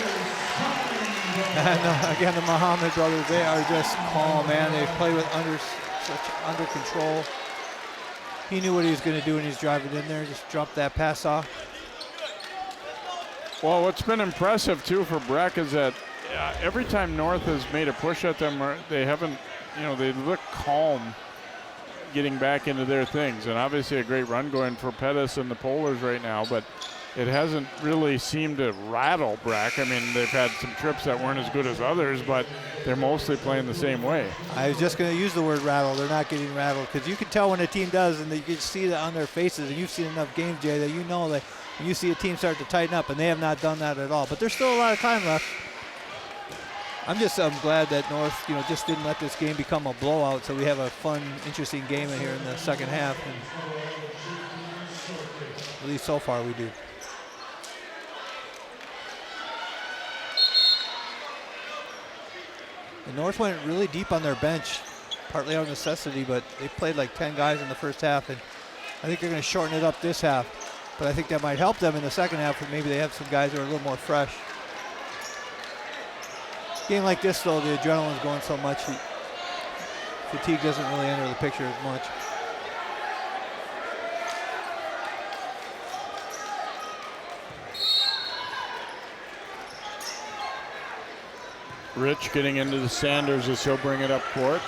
And again, the Muhammad brothers, they are just calm, man. They play with under control. He knew what he was going to do when he was driving in there. Just dropped that pass off. Well, what's been impressive too for Breck is that every time North has made a push at them, they haven't, they look calm getting back into their things. And obviously a great run going for Pettis and the Polars right now, but it hasn't really seemed to rattle Breck. I mean, they've had some trips that weren't as good as others, but they're mostly playing the same way. I was just going to use the word rattle. They're not getting rattled, because you can tell when a team does, and you can see that on their faces. And you've seen enough games, Jay, that you know that when you see a team start to tighten up, and they have not done that at all. But there's still a lot of time left. I'm glad that North, just didn't let this game become a blowout, so we have a fun, interesting game in here in the second half. And at least so far we do. The North went really deep on their bench, partly out of necessity, but they played like 10 guys in the first half, and I think they're going to shorten it up this half. But I think that might help them in the second half, and maybe they have some guys that are a little more fresh. Game like this, though, the adrenaline's going so much, fatigue doesn't really enter the picture as much. Rich getting into the Sanders as he'll bring it up court.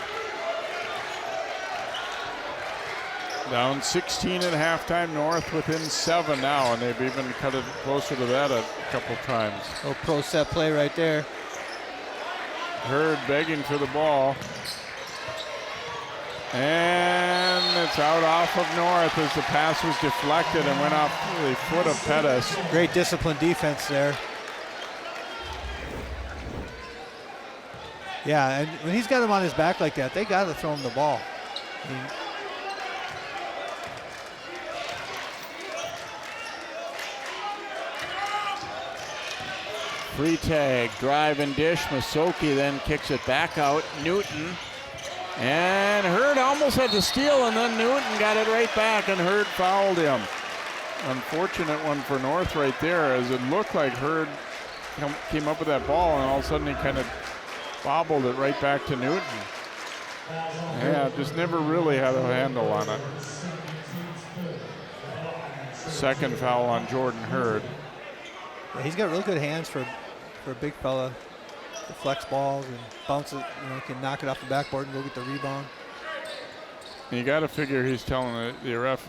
Down 16 at halftime, North within 7 now, and they've even cut it closer to that a couple times. Oh, pro set play right there. Hurd begging for the ball. And it's out off of North as the pass was deflected and went off the foot of Pettis. Great disciplined defense there. Yeah, and when he's got him on his back like that, they got to throw him the ball. I mean, free tag, drive and dish. Masoki then kicks it back out. Newton. And Hurd almost had to steal, and then Newton got it right back, and Hurd fouled him. Unfortunate one for North right there, as it looked like Hurd came up with that ball, and all of a sudden he kind of bobbled it right back to Newton. Yeah, just never really had a handle on it. Second foul on Jordan Hurd. Yeah, he's got real good hands for a big fella. The flex balls and bounces, can knock it off the backboard and go get the rebound. You got to figure he's telling the ref,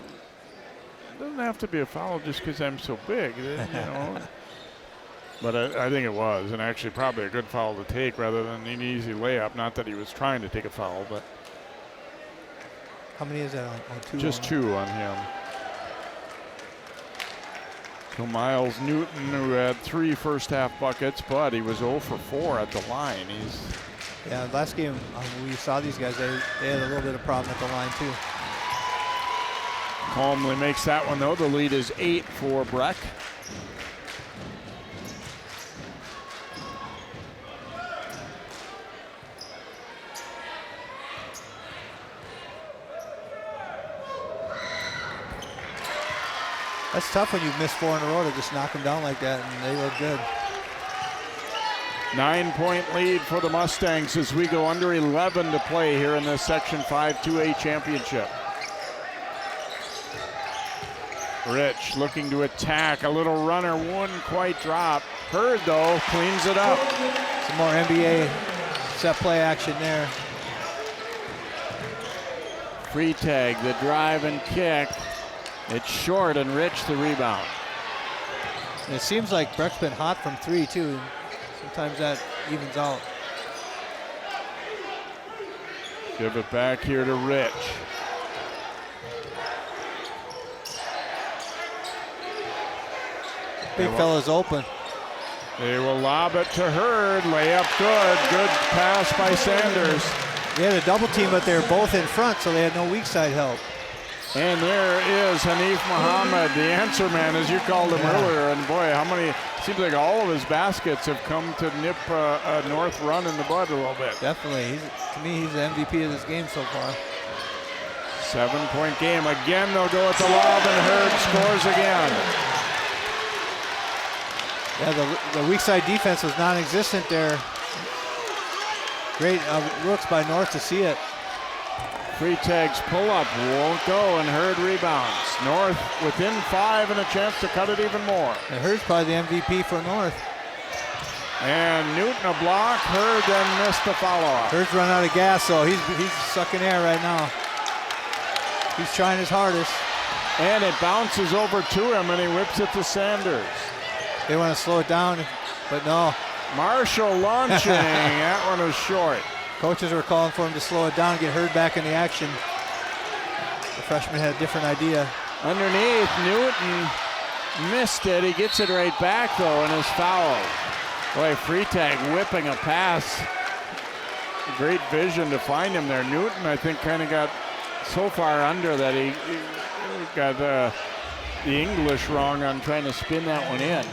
it doesn't have to be a foul just because I'm so big, But I think it was, and actually probably a good foul to take rather than an easy layup. Not that he was trying to take a foul, but. How many is that on 2? Just 2 on him. So Miles Newton, who had 3 first half buckets, but he was 0 for 4 at the line. Yeah, last game when we saw these guys, they had a little bit of problem at the line too. Calmly makes that one though. The lead is 8 for Breck. That's tough when you miss 4 in a row to just knock them down like that, and they look good. 9-point lead for the Mustangs as we go under 11 to play here in this Section 5 2A championship. Rich looking to attack. A little runner wouldn't quite drop. Hurd, though, cleans it up. Some more NBA set play action there. Free tag, the drive and kick. It's short, and Rich the rebound. And it seems like Breck's been hot from 3 too. Sometimes that evens out. Give it back here to Rich. Big fella's open. They will lob it to Hurd. Layup good. Good pass by Sanders. They had a double team, but they were both in front, so they had no weak side help. And there is Hanif Muhammad, the answer man, as you called him earlier. And boy, how many, seems like all of his baskets have come to nip a North run in the bud a little bit. Definitely. To me, he's the MVP of this game so far. 7-point game. Again, they'll go at the lob, and Hurd scores again. Yeah, the weak side defense was non-existent there. Great looks by North to see it. Freitag's pull-up won't go, and Hurd rebounds. North within 5 and a chance to cut it even more. And Hurd's probably the MVP for North. And Newton a block. Hurd then missed the follow-up. Hurd's run out of gas, so he's sucking air right now. He's trying his hardest. And it bounces over to him, and he whips it to Sanders. They want to slow it down, but no. Marshall launching. That one was short. Coaches were calling for him to slow it down, get Hurd back in the action. The freshman had a different idea. Underneath, Newton missed it. He gets it right back, though, and is fouled. Boy, Freitag whipping a pass. Great vision to find him there. Newton, I think, kind of got so far under that he got the English wrong on trying to spin that one in.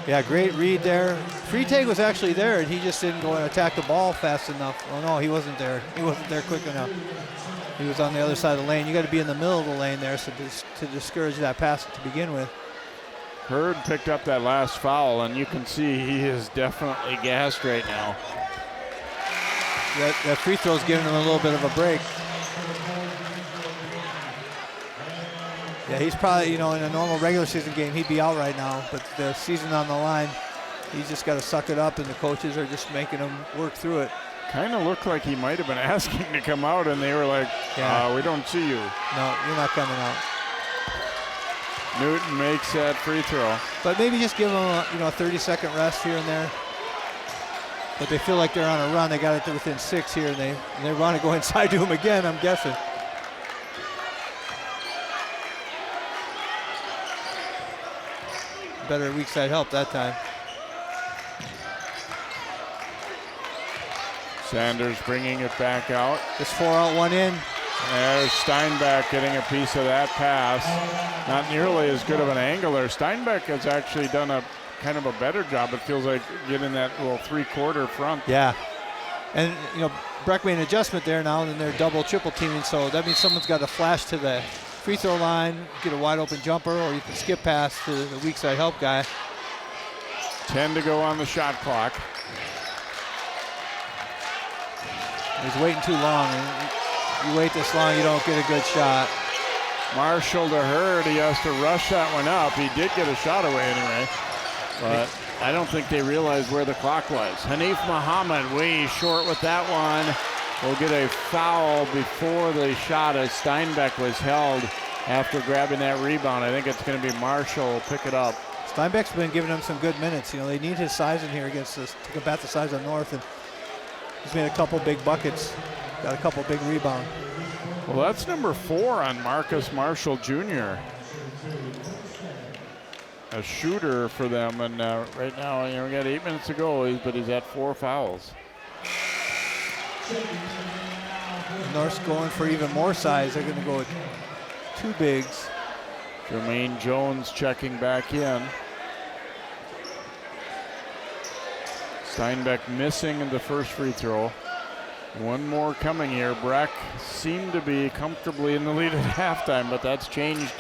Yeah, great read there. Freitag was actually there, and he just didn't go and attack the ball fast enough. Oh, no, he wasn't there. He wasn't there quick enough. He was on the other side of the lane. You got to be in the middle of the lane there to discourage that pass to begin with. Hurd picked up that last foul, and you can see he is definitely gassed right now. That free throw's giving him a little bit of a break. Yeah, he's probably, in a normal regular season game, he'd be out right now. But the season on the line, he's just got to suck it up, and the coaches are just making him work through it. Kind of looked like he might have been asking to come out, and they were like, we don't see you. No, you're not coming out. Newton makes that free throw. But maybe just give him a 30-second rest here and there. But they feel like they're on a run. They got it to within 6 here, and they want to go inside to him again, I'm guessing. Better weak side help that time. Sanders bringing it back out. Just 4 out, 1 in. There's Steinbeck getting a piece of that pass. Not nearly as good of an angle there. Steinbeck has actually done a kind of a better job, it feels like, getting that little 3/4 front. Yeah. And, Breck made an adjustment there now, and then they're double, triple teaming, so that means someone's got to flash to the free throw line, get a wide open jumper, or you can skip pass to the weak side help guy. 10 to go on the shot clock. He's waiting too long, and you wait this long, you don't get a good shot. Marshall to Hurd, he has to rush that one up. He did get a shot away anyway, but I don't think they realized where the clock was. Hanif Muhammad way short with that one. Will get a foul before the shot as Steinbeck was held after grabbing that rebound. I think it's going to be Marshall will pick it up. Steinbeck's been giving them some good minutes. They need his size in here against this to combat the size of North, and he's made a couple big buckets, got a couple big rebounds. Well, that's number 4 on Marcus Marshall Jr. A shooter for them, and right now, we got 8 minutes to go, but he's at 4 fouls. North's going for even more size. They're going to go with 2 bigs. Jermaine Jones checking back in. Steinbeck missing in the first free throw. One more coming here. Breck seemed to be comfortably in the lead at halftime, but that's changed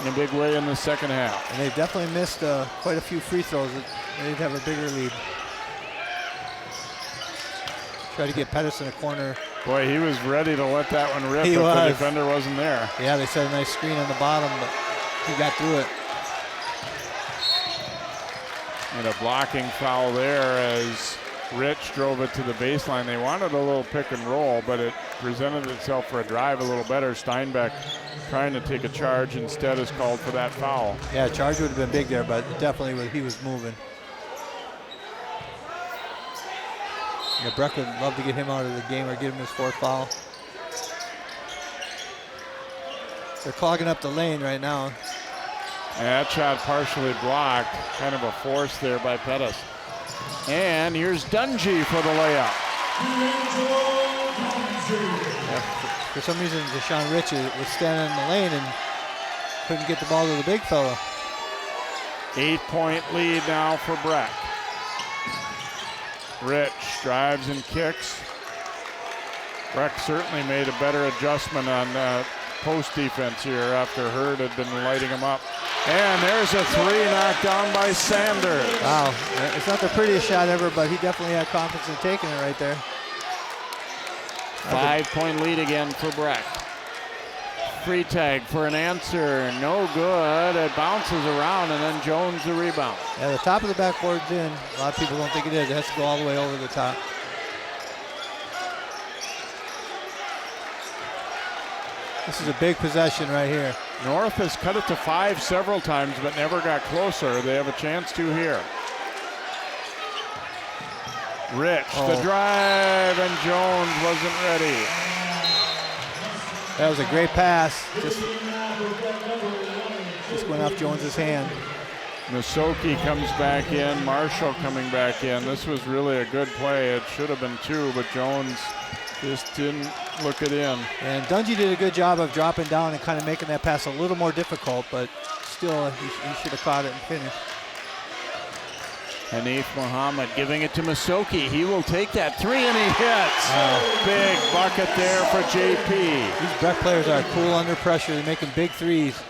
in a big way in the second half. And they've definitely missed quite a few free throws. They'd have a bigger lead. Try to get Pettis in a corner. Boy, he was ready to let that one rip if the defender wasn't there. Yeah, they set a nice screen on the bottom, but he got through it. And a blocking foul there as Rich drove it to the baseline. They wanted a little pick and roll, but it presented itself for a drive a little better. Steinbeck trying to take a charge instead is called for that foul. Yeah, charge would have been big there, but definitely he was moving. Yeah, Breck would love to get him out of the game or give him his 4th foul. They're clogging up the lane right now. And that shot partially blocked. Kind of a force there by Pettis. And here's Dungy for the layup. For some reason, Deshaun Rich was standing in the lane and couldn't get the ball to the big fella. 8-point lead now for Breck. Rich drives and kicks. Breck certainly made a better adjustment on post defense here after Hurd had been lighting him up. And there's a three knocked down by Sanders. Wow, it's not the prettiest shot ever, but he definitely had confidence in taking it right there. 5-point lead again for Breck. Free tag for an answer, no good. It bounces around and then Jones the rebound. Yeah, the top of the backboard's in. A lot of people don't think it is. It has to go all the way over the top. This is a big possession right here. North has cut it to 5 several times but never got closer. They have a chance to here. Rich, the drive, and Jones wasn't ready. That was a great pass. Just went off Jones's hand. Masoki comes back in, Marshall coming back in. This was really a good play. It should have been 2, but Jones just didn't look it in. And Dungy did a good job of dropping down and kind of making that pass a little more difficult, but still he should have caught it and finished. Hanif Muhammad giving it to Masoki. He will take that 3 and he hits. Big bucket there for JP. These Breck players are cool under pressure. They're making big threes.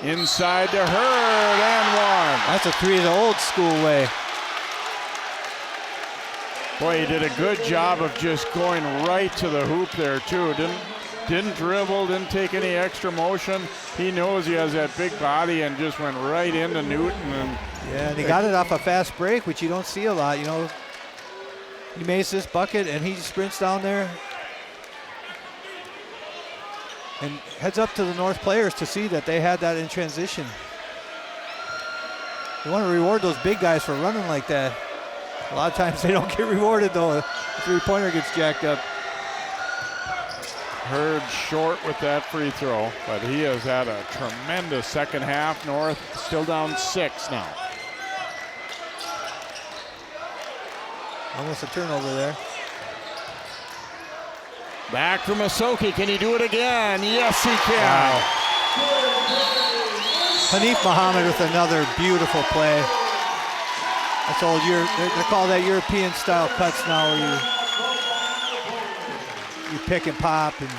Inside to Hurd and 1. That's a 3 the old school way. Boy, he did a good job of just going right to the hoop there too. Didn't dribble, didn't take any extra motion. He knows he has that big body and just went right into Newton. And yeah, and he got it off a fast break, which you don't see a lot. You know, he makes this bucket and he sprints down there and heads up to the North players to see that they had that in transition. You want to reward those big guys for running like that. A lot of times they don't get rewarded though. The three-pointer gets jacked up. Hurd short with that free throw, but he has had a tremendous second half. North still down 6 now. Almost a turnover there. Back from Masoki. Can he do it again? Yes, he can. Wow. Hanif Muhammad with another beautiful play. That's old. They call that European style cuts now, where you pick and pop and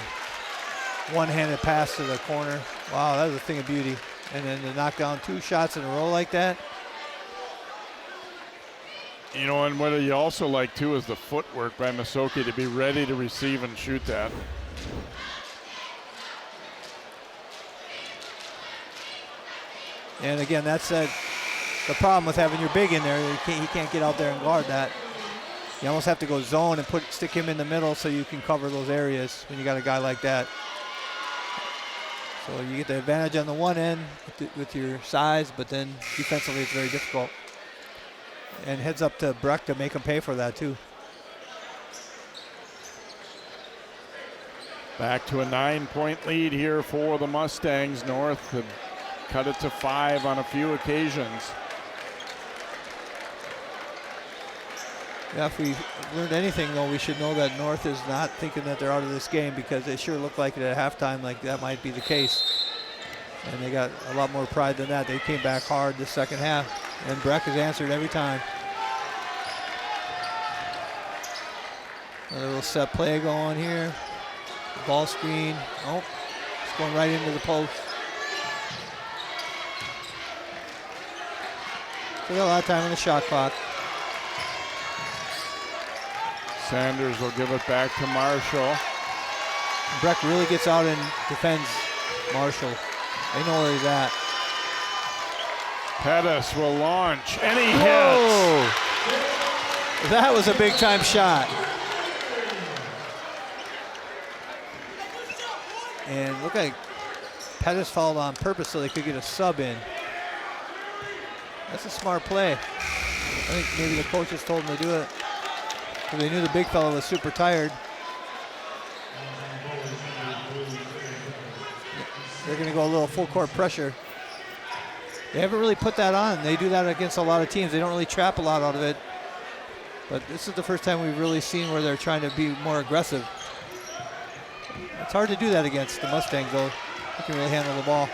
one-handed pass to the corner. Wow, that was a thing of beauty. And then to knock down 2 shots in a row like that. You know, and what you also like too is the footwork by Masoki to be ready to receive and shoot that. And again, that's the problem with having your big in there. He can't get out there and guard that. You almost have to go zone and stick him in the middle so you can cover those areas when you got a guy like that. So you get the advantage on the one end with your size, but then defensively it's very difficult. And heads up to Breck to make him pay for that too. Back to a 9-point lead here for the Mustangs. North had cut it to 5 on a few occasions. Yeah, if we learned anything, though, we should know that North is not thinking that they're out of this game, because it sure looked like it at halftime like that might be the case. And they got a lot more pride than that. They came back hard the second half, and Breck has answered every time. Another little set play going here. Ball screen. Oh, it's going right into the post. We got a lot of time on the shot clock. Sanders will give it back to Marshall. Breck really gets out and defends Marshall. They know where he's at. Pettis will launch, and he Whoa! hits. That was a big time shot. And look like Pettis fouled on purpose so they could get a sub in. That's a smart play. I think maybe the coaches told him to do it, because they knew the big fella was super tired. They're going to go a little full court pressure. They haven't really put that on. They do that against a lot of teams. They don't really trap a lot out of it. But this is the first time we've really seen where they're trying to be more aggressive. It's hard to do that against the Mustangs, though. They can really handle the ball.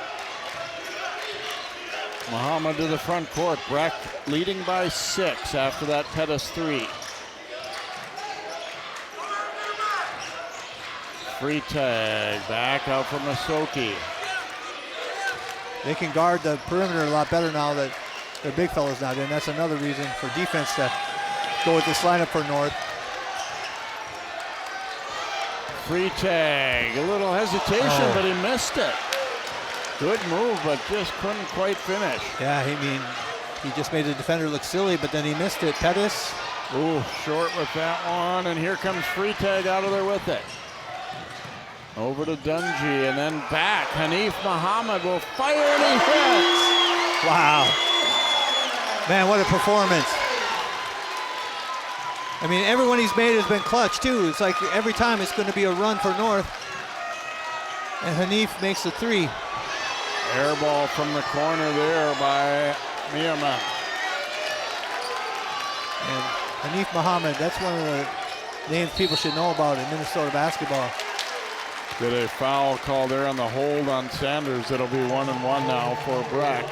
Muhammad to the front court. Breck leading by 6 after that Pettis 3. Free tag, back out from Masoki. They can guard the perimeter a lot better now that their big fella's not in. That's another reason for defense to go with this lineup for North. Free tag, a little hesitation, but he missed it. Good move, but just couldn't quite finish. Yeah, I mean, he just made the defender look silly, but then he missed it. Pettis. Ooh, short with that one, and here comes free tag out of there with it. Over to Dungy, and then back. Hanif Muhammad will fire, and he hits. Wow. Man, what a performance. I mean, everyone he's made has been clutch, too. It's like every time it's going to be a run for North. And Hanif makes the 3. Air ball from the corner there by Miyaman. And Hanif Muhammad, that's one of the names people should know about in Minnesota basketball. Get a foul call there on the hold on Sanders. It'll be 1-1 now for Breck.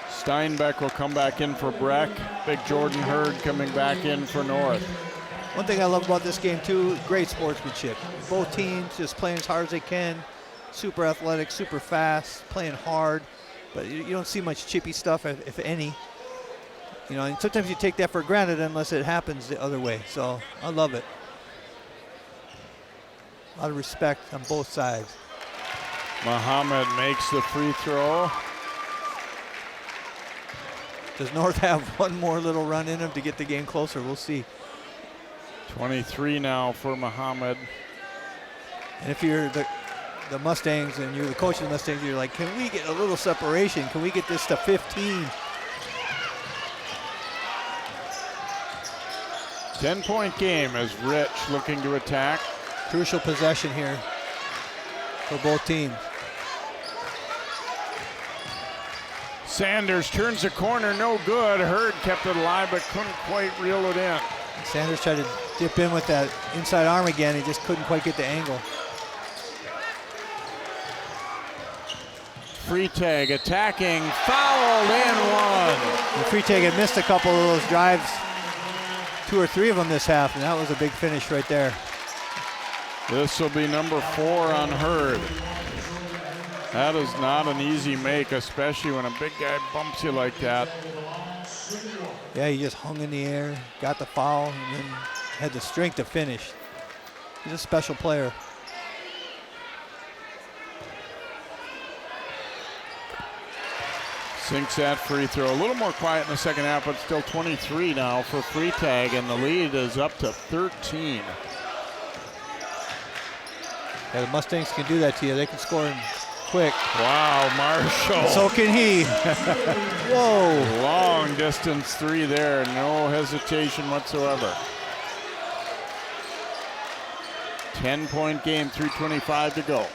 Steinbeck will come back in for Breck. Big Jordan Hurd coming back in for North. One thing I love about this game, too, great sportsmanship. Both teams just playing as hard as they can. Super athletic, super fast, playing hard. But you don't see much chippy stuff, if any. You know, and sometimes you take that for granted unless it happens the other way. So I love it. A lot of respect on both sides. Muhammad makes the free throw. Does North have one more little run in them to get the game closer? We'll see. 23 now for Muhammad. And if you're the Mustangs and you're the coach of the Mustangs, you're like, can we get a little separation? Can we get this to 15? 10-point game as Rich looking to attack. Crucial possession here for both teams. Sanders turns the corner, no good. Hurd kept it alive but couldn't quite reel it in. Sanders tried to dip in with that inside arm again. He just couldn't quite get the angle. Free tag attacking, fouled and 1. The free tag had missed a couple of those drives, 2 or 3 of them this half, and that was a big finish right there. This will be number 4 on Hurd. That is not an easy make, especially when a big guy bumps you like that. Yeah, he just hung in the air, got the foul, and then had the strength to finish. He's a special player. Sinks that free throw. A little more quiet in the second half, but still 23 now for free tag, and the lead is up to 13. Yeah, the Mustangs can do that to you. They can score in quick. Wow, Marshall. So can he. Whoa. Long distance 3 there, no hesitation whatsoever. 10-point game, 3:25 to go.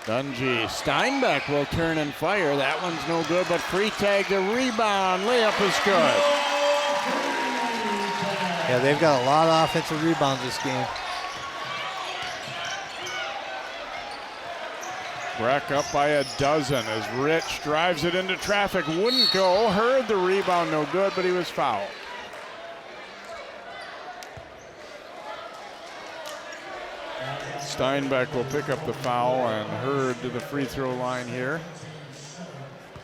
Dungy, Steinbeck will turn and fire. That one's no good, but free tag, the rebound, layup is good. Yeah, they've got a lot of offensive rebounds this game. Breck up by a dozen as Rich drives it into traffic. Wouldn't go. Heard the rebound, no good, but he was fouled. Steinbeck will pick up the foul, and Hurd to the free throw line here.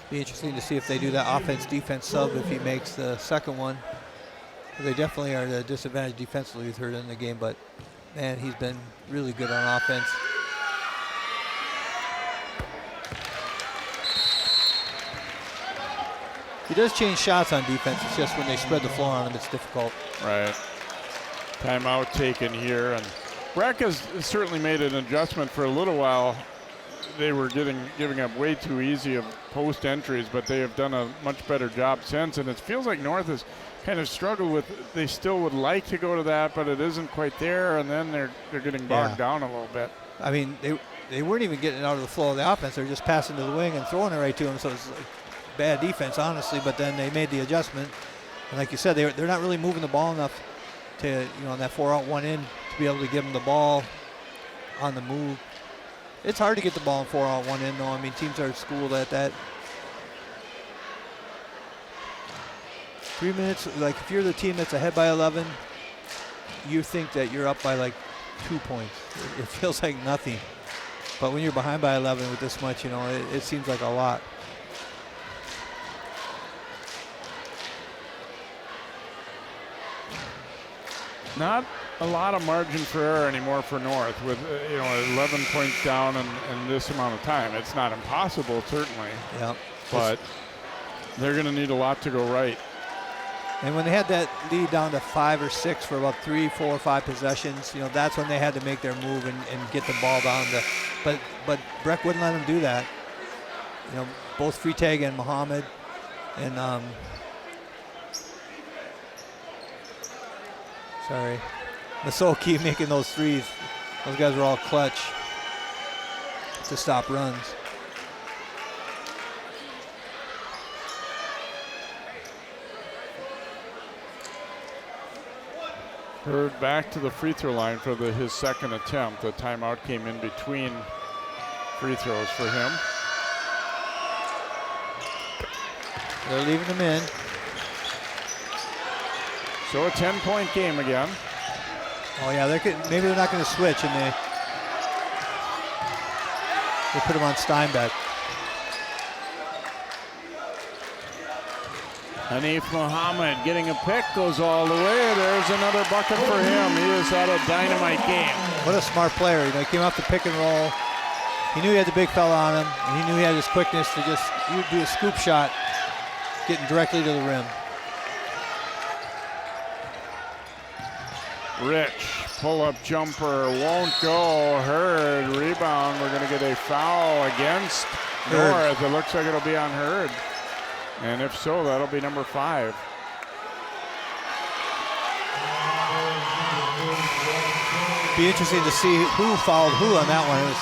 Be interesting to see if they do that offense-defense sub if he makes the second one. They definitely are at a disadvantage defensively with Hurd in the game, but man, he's been really good on offense. He does change shots on defense. It's just when they spread the floor on him, it's difficult. Right. Timeout taken here, and Breck has certainly made an adjustment. For a little while. They were giving up way too easy of post entries, but they have done a much better job since, and it feels like North has kind of struggled with, they still would like to go to that, but it isn't quite there, and then they're getting bogged down a little bit. I mean, they weren't even getting out of the flow of the offense. They're just passing to the wing and throwing it right to him, so it's like bad defense, honestly, but then they made the adjustment. And like you said, they're not really moving the ball enough to, on that 4-out-1 in to be able to give them the ball on the move. It's hard to get the ball in 4-out-1 in, though. I mean, teams are schooled at that. 3 minutes, like if you're the team that's ahead by 11, you think that you're up by like 2 points. It feels like nothing. But when you're behind by 11 with this much, it seems like a lot. Not a lot of margin for error anymore for North with 11 points down in this amount of time. It's not impossible, certainly. Yeah. But they're going to need a lot to go right. And when they had that lead down to 5 or 6 for about 3, 4, 5 possessions, that's when they had to make their move and get the ball down. But Breck wouldn't let them do that. Both Freitag and Muhammad and Masoki making those threes. Those guys were all clutch to stop runs. Hurd back to the free throw line for his second attempt. The timeout came in between free throws for him. They're leaving them in. So a 10-point game again. Oh yeah, maybe they're not going to switch, and they put him on Steinbeck. Hanif Muhammad getting a pick, goes all the way. There's another bucket for him. He has had a dynamite game. What a smart player. He came off the pick and roll. He knew he had the big fella on him, and he knew he had his quickness to just do a scoop shot, getting directly to the rim. Rich, pull-up jumper, won't go. Hurd, rebound. We're going to get a foul against North. It looks like it'll be on Hurd. And if so, that'll be number 5. Be interesting to see who fouled who on that one. It was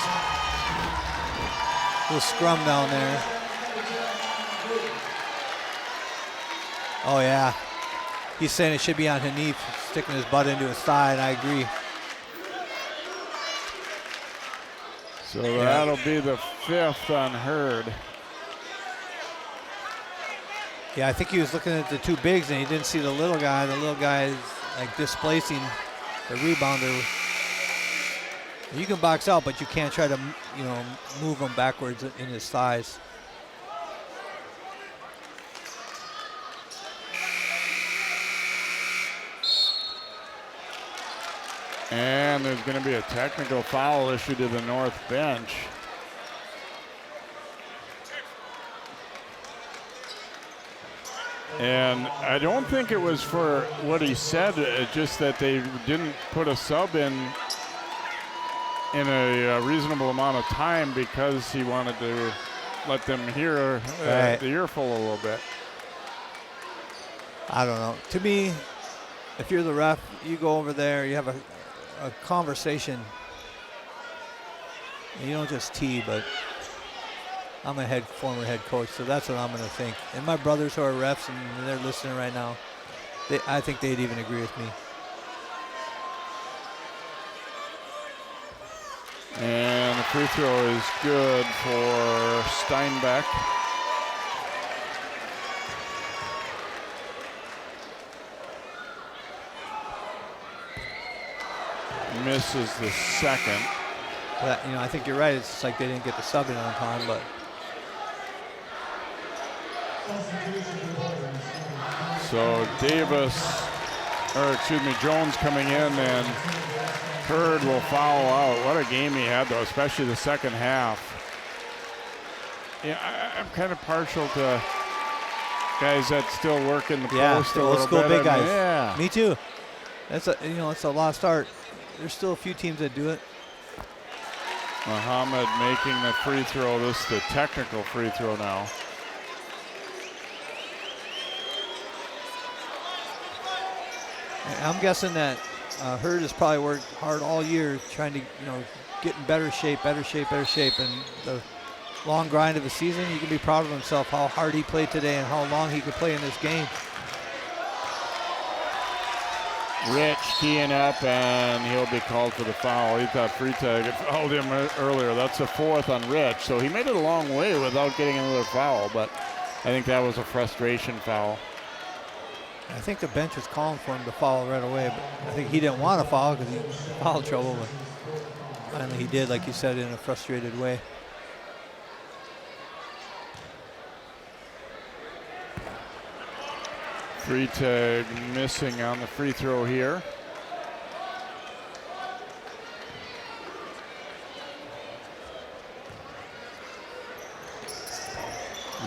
a little scrum down there. Oh yeah. He's saying it should be on Hanif, sticking his butt into his thigh, and I agree. So that'll be the 5th on Hurd. Yeah, I think he was looking at the two bigs and he didn't see the little guy. The little guy is like displacing the rebounder. You can box out, but you can't try to, move him backwards in his thighs. And there's going to be a technical foul issued to the North bench. And I don't think it was for what he said, just that they didn't put a sub in a reasonable amount of time because he wanted to let them hear the earful a little bit. I don't know. To me, if you're the ref, you go over there, you have a conversation. You don't just tee, but I'm a former head coach, so that's what I'm going to think. And my brothers who are refs and they're listening right now, I think they'd even agree with me. And the free throw is good for Steinbeck. Misses the second. But, I think you're right. It's like they didn't get the sub in on time, but. So Jones coming in, and Hurd will foul out. What a game he had, though, especially the second half. Yeah, I'm kind of partial to guys that still work in the post a old little school bit. big guys. Yeah, me too. It's a lost art. There's still a few teams that do it. Muhammad making the free throw. This is the technical free throw now. I'm guessing that Hurd has probably worked hard all year trying to, get in better shape, and the long grind of a season, he can be proud of himself, how hard he played today and how long he could play in this game. Rich teeing up, and he'll be called for the foul. He thought Freitag had fouled him earlier. That's the 4th on Rich. So he made it a long way without getting another foul, but I think that was a frustration foul. I think the bench was calling for him to foul right away, but I think he didn't want to foul because he was in foul trouble, but finally he did, like you said, in a frustrated way. Freitag missing on the free throw here.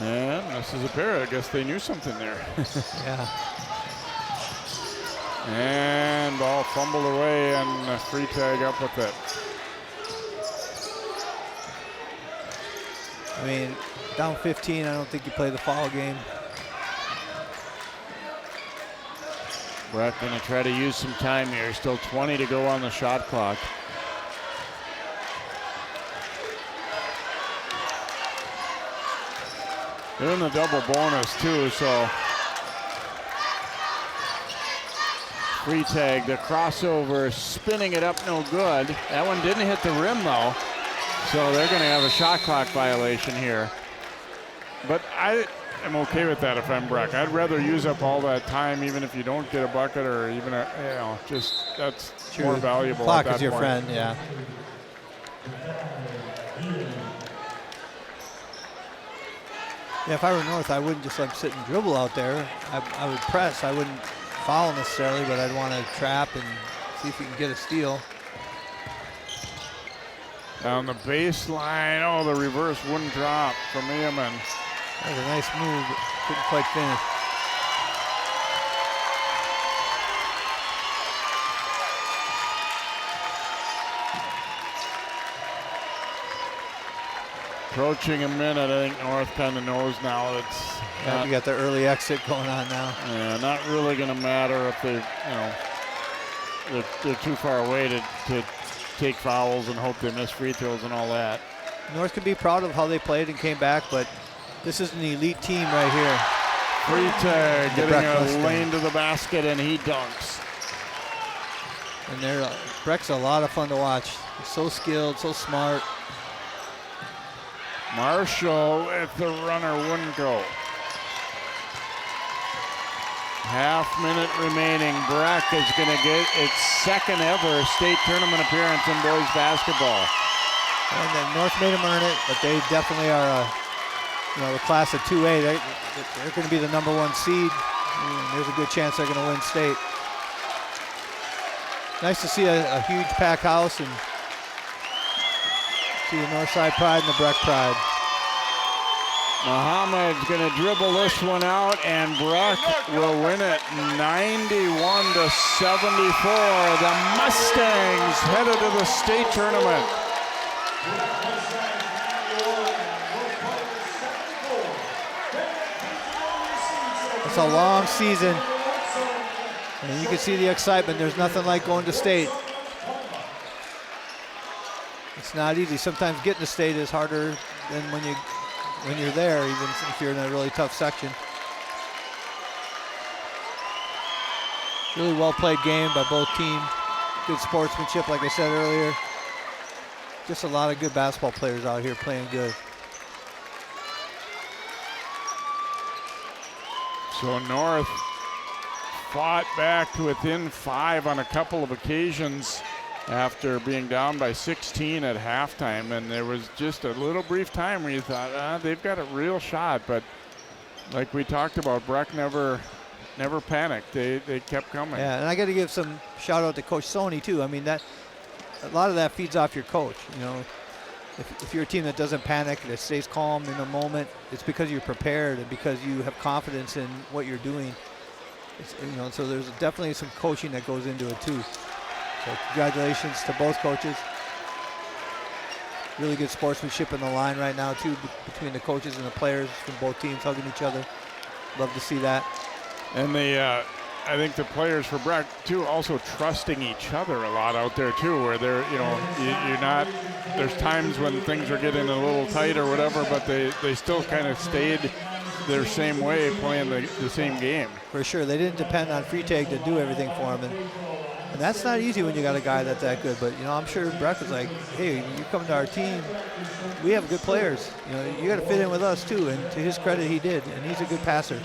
And this is a pair. I guess they knew something there. Yeah. And ball fumbled away, and Freitag up with it. I mean, down 15, I don't think you play the foul game. Breck going to try to use some time here. Still 20 to go on the shot clock. They're in the double bonus too, so Freitag, the crossover, spinning it up, no good. That one didn't hit the rim though, so they're going to have a shot clock violation here. But I'm okay with that if I'm Breck. I'd rather use up all that time, even if you don't get a bucket or even just that's True. more valuable. Clock at that is your point. friend, yeah. Yeah, if I were North, I wouldn't just let him sit and dribble out there. I would press. I wouldn't foul necessarily, but I'd want to trap and see if you can get a steal. Down the baseline, oh, the reverse wouldn't drop from Eamon. That was a nice move, but couldn't quite finish. Approaching a minute, I think North kind of knows now it's Yeah, you got the early exit going on now. not really going to matter if they're too far away to take fouls and hope they miss free throws and all that. North can be proud of how they played and came back, but this is an elite team right here. Freitag getting Breck a Mustang. lane to the basket, and he dunks. And Breck's a lot of fun to watch. He's so skilled, so smart. Marshall, if the runner wouldn't go. Half minute remaining. Breck is going to get its second ever state tournament appearance in boys basketball. And then North made them earn it, but they definitely are the class of 2A. They're going to be the #1 seed. And there's a good chance they're going to win state. Nice to see a huge packed house and see the Northside pride and the Breck pride. Muhammad's going to dribble this one out, and Breck will win it 91-74. The Mustangs headed to the state tournament. It's a long season, and you can see the excitement. There's nothing like going to state. It's not easy. Sometimes getting to state is harder than when you're there, even if you're in a really tough section. Really well played game by both teams. Good sportsmanship, like I said earlier. Just a lot of good basketball players out here playing good. So North fought back to within 5 on a couple of occasions after being down by 16 at halftime, and there was just a little brief time where you thought, they've got a real shot, but like we talked about, Breck never panicked. They kept coming. Yeah, and I got to give some shout out to Coach Sony too. I mean, that a lot of that feeds off your coach. If you're a team that doesn't panic, that stays calm in the moment, it's because you're prepared and because you have confidence in what you're doing. So there's definitely some coaching that goes into it too. So congratulations to both coaches. Really good sportsmanship in the line right now too, between the coaches and the players from both teams hugging each other. Love to see that. And the I think the players for Breck too also trusting each other a lot out there too, where they're, you're not, there's times when things are getting a little tight or whatever, but they still kind of stayed their same way, playing the same game. For sure, they didn't depend on Freitag to do everything for them, and that's not easy when you got a guy that's that good. But I'm sure Breck was like, hey, you come to our team, we have good players. You got to fit in with us too. And to his credit, he did, and he's a good passer.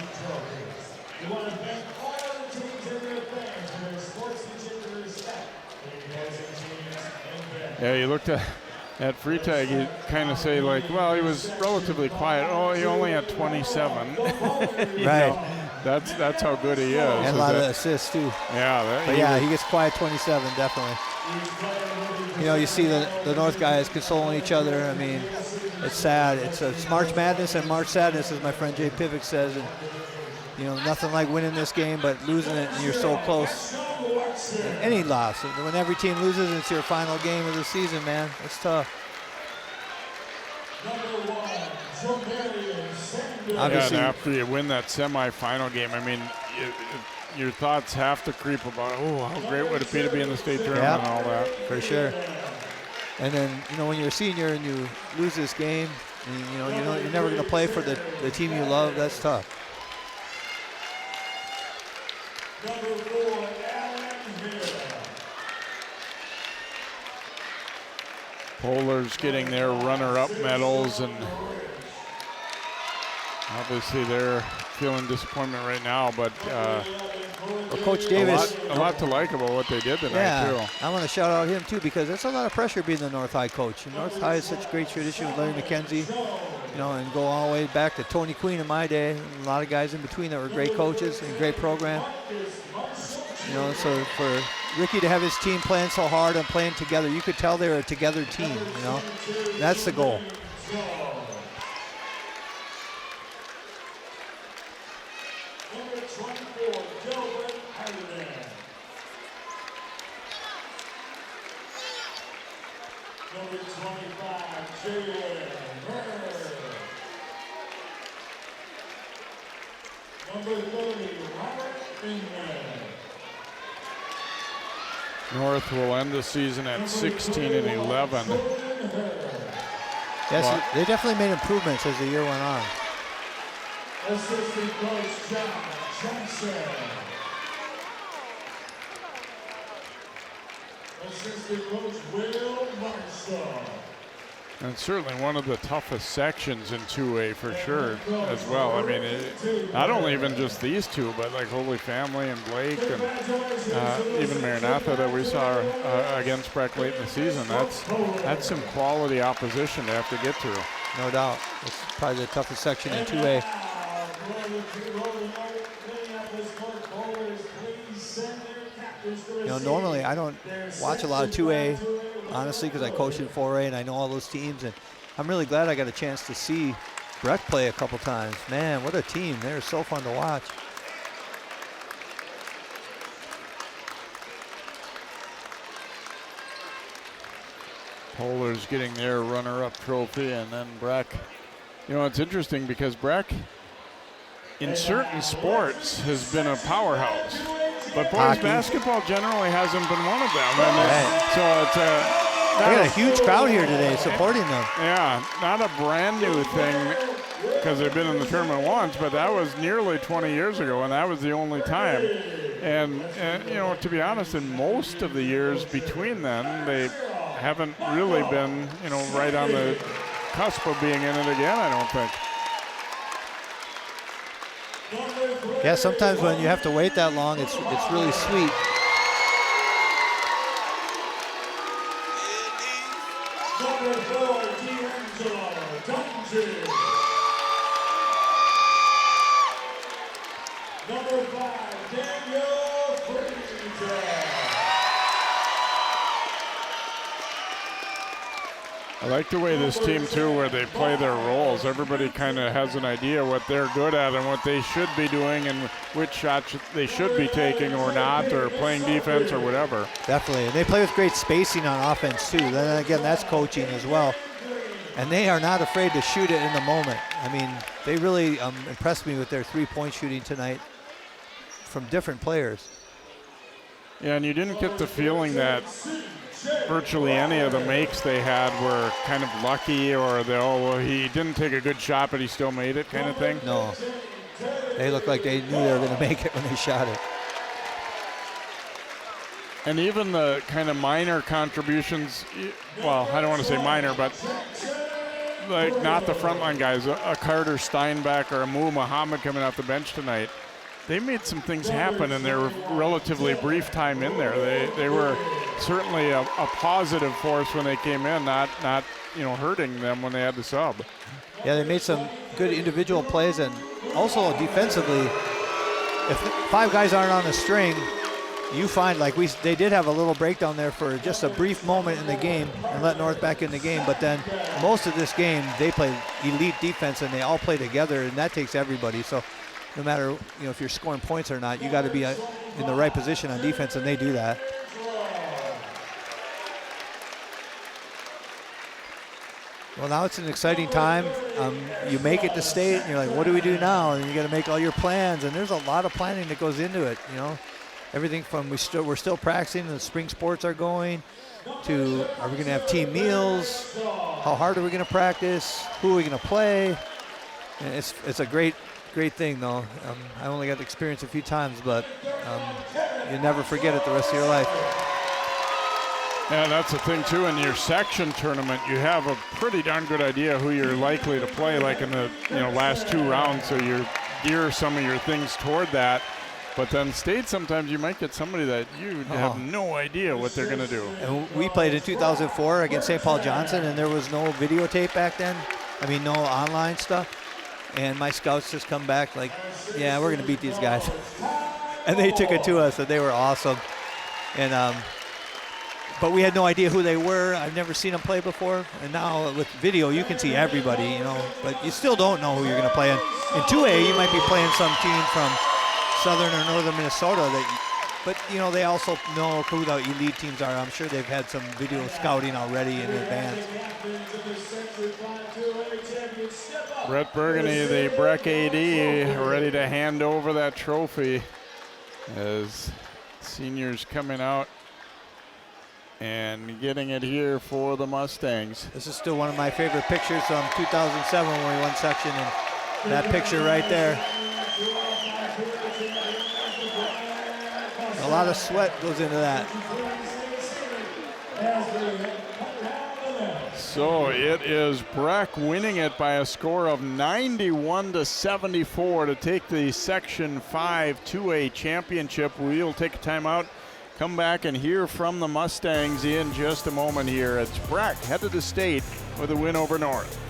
Yeah, you looked at Freitag, you kind of say like, well, he was relatively quiet. Oh, he only had 27. Right. That's how good he is. And a lot of assists too. Yeah. He gets quiet 27, definitely. You see the North guys consoling each other. I mean, it's sad. It's March Madness and March Sadness, as my friend Jay Pivick says. And nothing like winning this game, but losing it and you're so close. Any loss, when every team loses, it's your final game of the season, man. It's tough. Obviously, and after you win that semifinal game, I mean, your thoughts have to creep about, how great would it be to be in the state tournament and all that. For sure. And then, when you're a senior and you lose this game, and, you're never going to play for the team you love, that's tough. Polars getting their runner-up medals, and obviously they're feeling disappointment right now, but Coach Davis, a lot to like about what they did tonight too. I want to shout out him too, because that's a lot of pressure being the North High coach. And North High has such a great tradition with Larry McKenzie, and go all the way back to Tony Queen in my day, and a lot of guys in between that were great coaches and great program. So for Ricky to have his team playing so hard and playing together, you could tell they were a together team, That's the goal. Number 25, Jalen Burr. Number 30, Robert Inman. North will end the season at 16-11. Yes, they definitely made improvements as the year went on. Assistant coach John Johnson. Assistant coach Will Marshall. And certainly one of the toughest sections in 2A for sure as well. I mean, not only even just these two, but like Holy Family and Blake and even Maranatha that we saw against Breck late in the season. That's some quality opposition to have to get through. No doubt. It's probably the toughest section in 2A. Normally I don't watch a lot of 2A, honestly, because I coached in 4A and I know all those teams, and I'm really glad I got a chance to see Breck play a couple times. Man, what a team. They're so fun to watch. Polars getting their runner-up trophy, and then Breck. It's interesting because Breck, in certain sports, has been a powerhouse. But boys basketball generally hasn't been one of them. So it's they got a huge crowd here today supporting them. Yeah, not a brand new thing because they've been in the tournament once, but that was nearly 20 years ago, and that was the only time. And to be honest, in most of the years between then, they haven't really been, right on the cusp of being in it again, I don't think. Yeah, sometimes when you have to wait that long, it's really sweet. Number 4, D'Angelo Dungy. Number 5, Daniel Freezer. I like the way this team, too, where they play their roles. Everybody kind of has an idea what they're good at and what they should be doing and which shots they should be taking or not, or playing defense or whatever. Definitely. And they play with great spacing on offense, too. Then again, that's coaching as well. And they are not afraid to shoot it in the moment. I mean, they really impressed me with their three-point shooting tonight from different players. Yeah, and you didn't get the feeling that virtually any of the makes they had were kind of lucky, or well, he didn't take a good shot, but he still made it kind of thing. No. They looked like they knew they were going to make it when they shot it. And even the kind of minor contributions, well, I don't want to say minor, but like not the frontline guys, a Carter Steinbach or a Mu Muhammad coming off the bench tonight, they made some things happen in their relatively brief time in there. They were certainly a positive force when they came in, not hurting them when they had the sub. Yeah, they made some good individual plays, and also defensively, if 5 guys aren't on the string, you find they did have a little breakdown there for just a brief moment in the game and let North back in the game, but then most of this game they played elite defense and they all play together, and that takes everybody. So no matter if you're scoring points or not, you got to be in the right position on defense, and they do that. Well, now it's an exciting time. You make it to state, and you're like, what do we do now? And you got to make all your plans, and there's a lot of planning that goes into it. Everything from we're still practicing, the spring sports are going, to are we going to have team meals? How hard are we going to practice? Who are we going to play? And it's a great thing, though. I only got to experience a few times, but you never forget it the rest of your life. Yeah, that's the thing too. In your section tournament, you have a pretty darn good idea who you're likely to play, like in the last 2 rounds. So you gear some of your things toward that. But then state, sometimes you might get somebody that you have no idea what they're going to do. And we played in 2004 against St. Paul Johnson, and there was no videotape back then. No online stuff. And my scouts just come back like, yeah, we're going to beat these guys. And they took it to us, and they were awesome. And but we had no idea who they were. I've never seen them play before. And now with video, you can see everybody, But you still don't know who you're going to play. In 2A, you might be playing some team from southern or northern Minnesota, but they also know who the elite teams are. I'm sure they've had some video scouting already in advance. Brett Burgundy, the Breck AD, ready to hand over that trophy as seniors coming out and getting it here for the Mustangs. This is still one of my favorite pictures from 2007 when we won section, and that picture right there. A lot of sweat goes into that. So it is Breck winning it by a score of 91-74 to take the Section 5 2A championship. We'll take a timeout, come back and hear from the Mustangs in just a moment here. It's Breck headed to state with a win over North.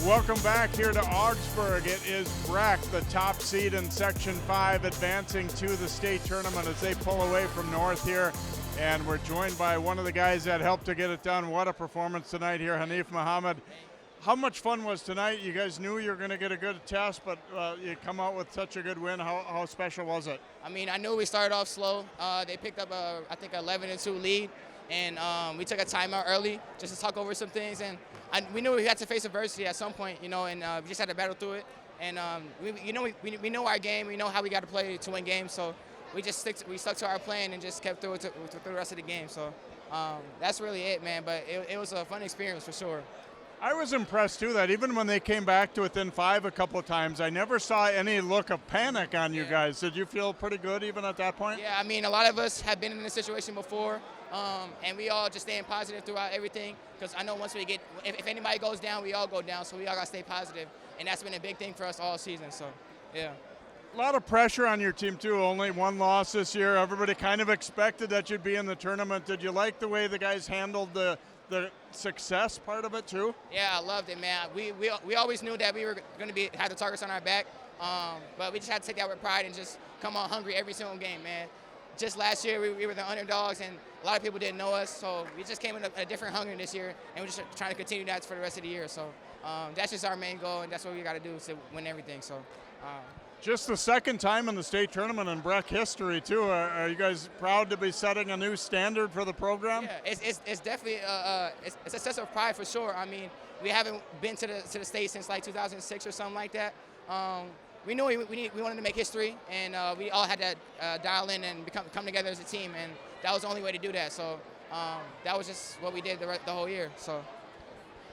Welcome back here to Augsburg. It is Breck, the top seed in Section 5, advancing to the state tournament as they pull away from North here. And we're joined by one of the guys that helped to get it done. What a performance tonight here, Hanif Muhammad. How much fun was tonight? You guys knew you were going to get a good test, but you come out with such a good win. How special was it? I knew we started off slow. They picked up, I think, 11-2 lead. And we took a timeout early just to talk over some things. And we knew we had to face adversity at some point, and we just had to battle through it. And we know our game. We know how we got to play to win games. So we stuck to our plan and just kept through it through the rest of the game. So that's really it, man. But it was a fun experience for sure. I was impressed too that even when they came back to within 5 a couple of times, I never saw any look of panic on you guys. Did you feel pretty good even at that point? Yeah, a lot of us have been in this situation before, and we all just staying positive throughout everything. Because I know once we get, if anybody goes down, we all go down. So we all got to stay positive, and that's been a big thing for us all season. So, yeah. A lot of pressure on your team too. Only one loss this year. Everybody kind of expected that you'd be in the tournament. Did you like the way the guys handled the success part of it too? Yeah, I loved it, man. We always knew that we were going to have the targets on our back, but we just had to take that with pride and just come out hungry every single game, man. Just last year, we were the underdogs, and a lot of people didn't know us, so we just came in a different hunger this year, and we're just trying to continue that for the rest of the year. So that's just our main goal, and that's what we got to do to win everything. So. Just the second time in the state tournament in Breck history too. Are you guys proud to be setting a new standard for the program? Yeah, it's definitely it's a sense of pride for sure. I mean, we haven't been to the state since like 2006 or something like that. We knew we wanted to make history, and we all had to dial in and come together as a team, and that was the only way to do that. So that was just what we did the whole year. So.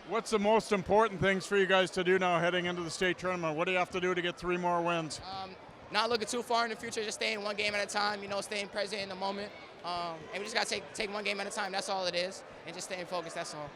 What's the most important things for you guys to do now heading into the state tournament? What do you have to do to get 3 more wins? Not looking too far in the future, just staying one game at a time, staying present in the moment. And we just got to take one game at a time. That's all it is. And just staying focused, that's all.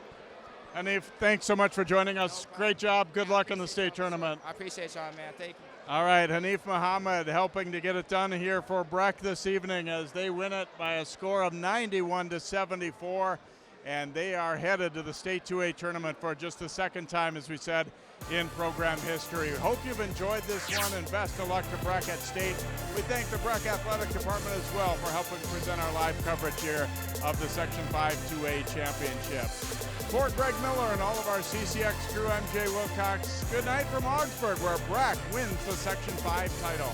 Hanif, thanks so much for joining us. Great job. Good luck in the state tournament. I appreciate y'all, man. Thank you. All right, Hanif Muhammad helping to get it done here for Breck this evening as they win it by a score of 91-74. And they are headed to the State 2A tournament for just the second time, as we said, in program history. Hope you've enjoyed this one, and best of luck to Breck at State. We thank the Breck Athletic Department as well for helping present our live coverage here of the Section 5 2A Championship. For Greg Miller and all of our CCX crew, I'm Jay Wilcox. Good night from Augsburg, where Breck wins the Section 5 title.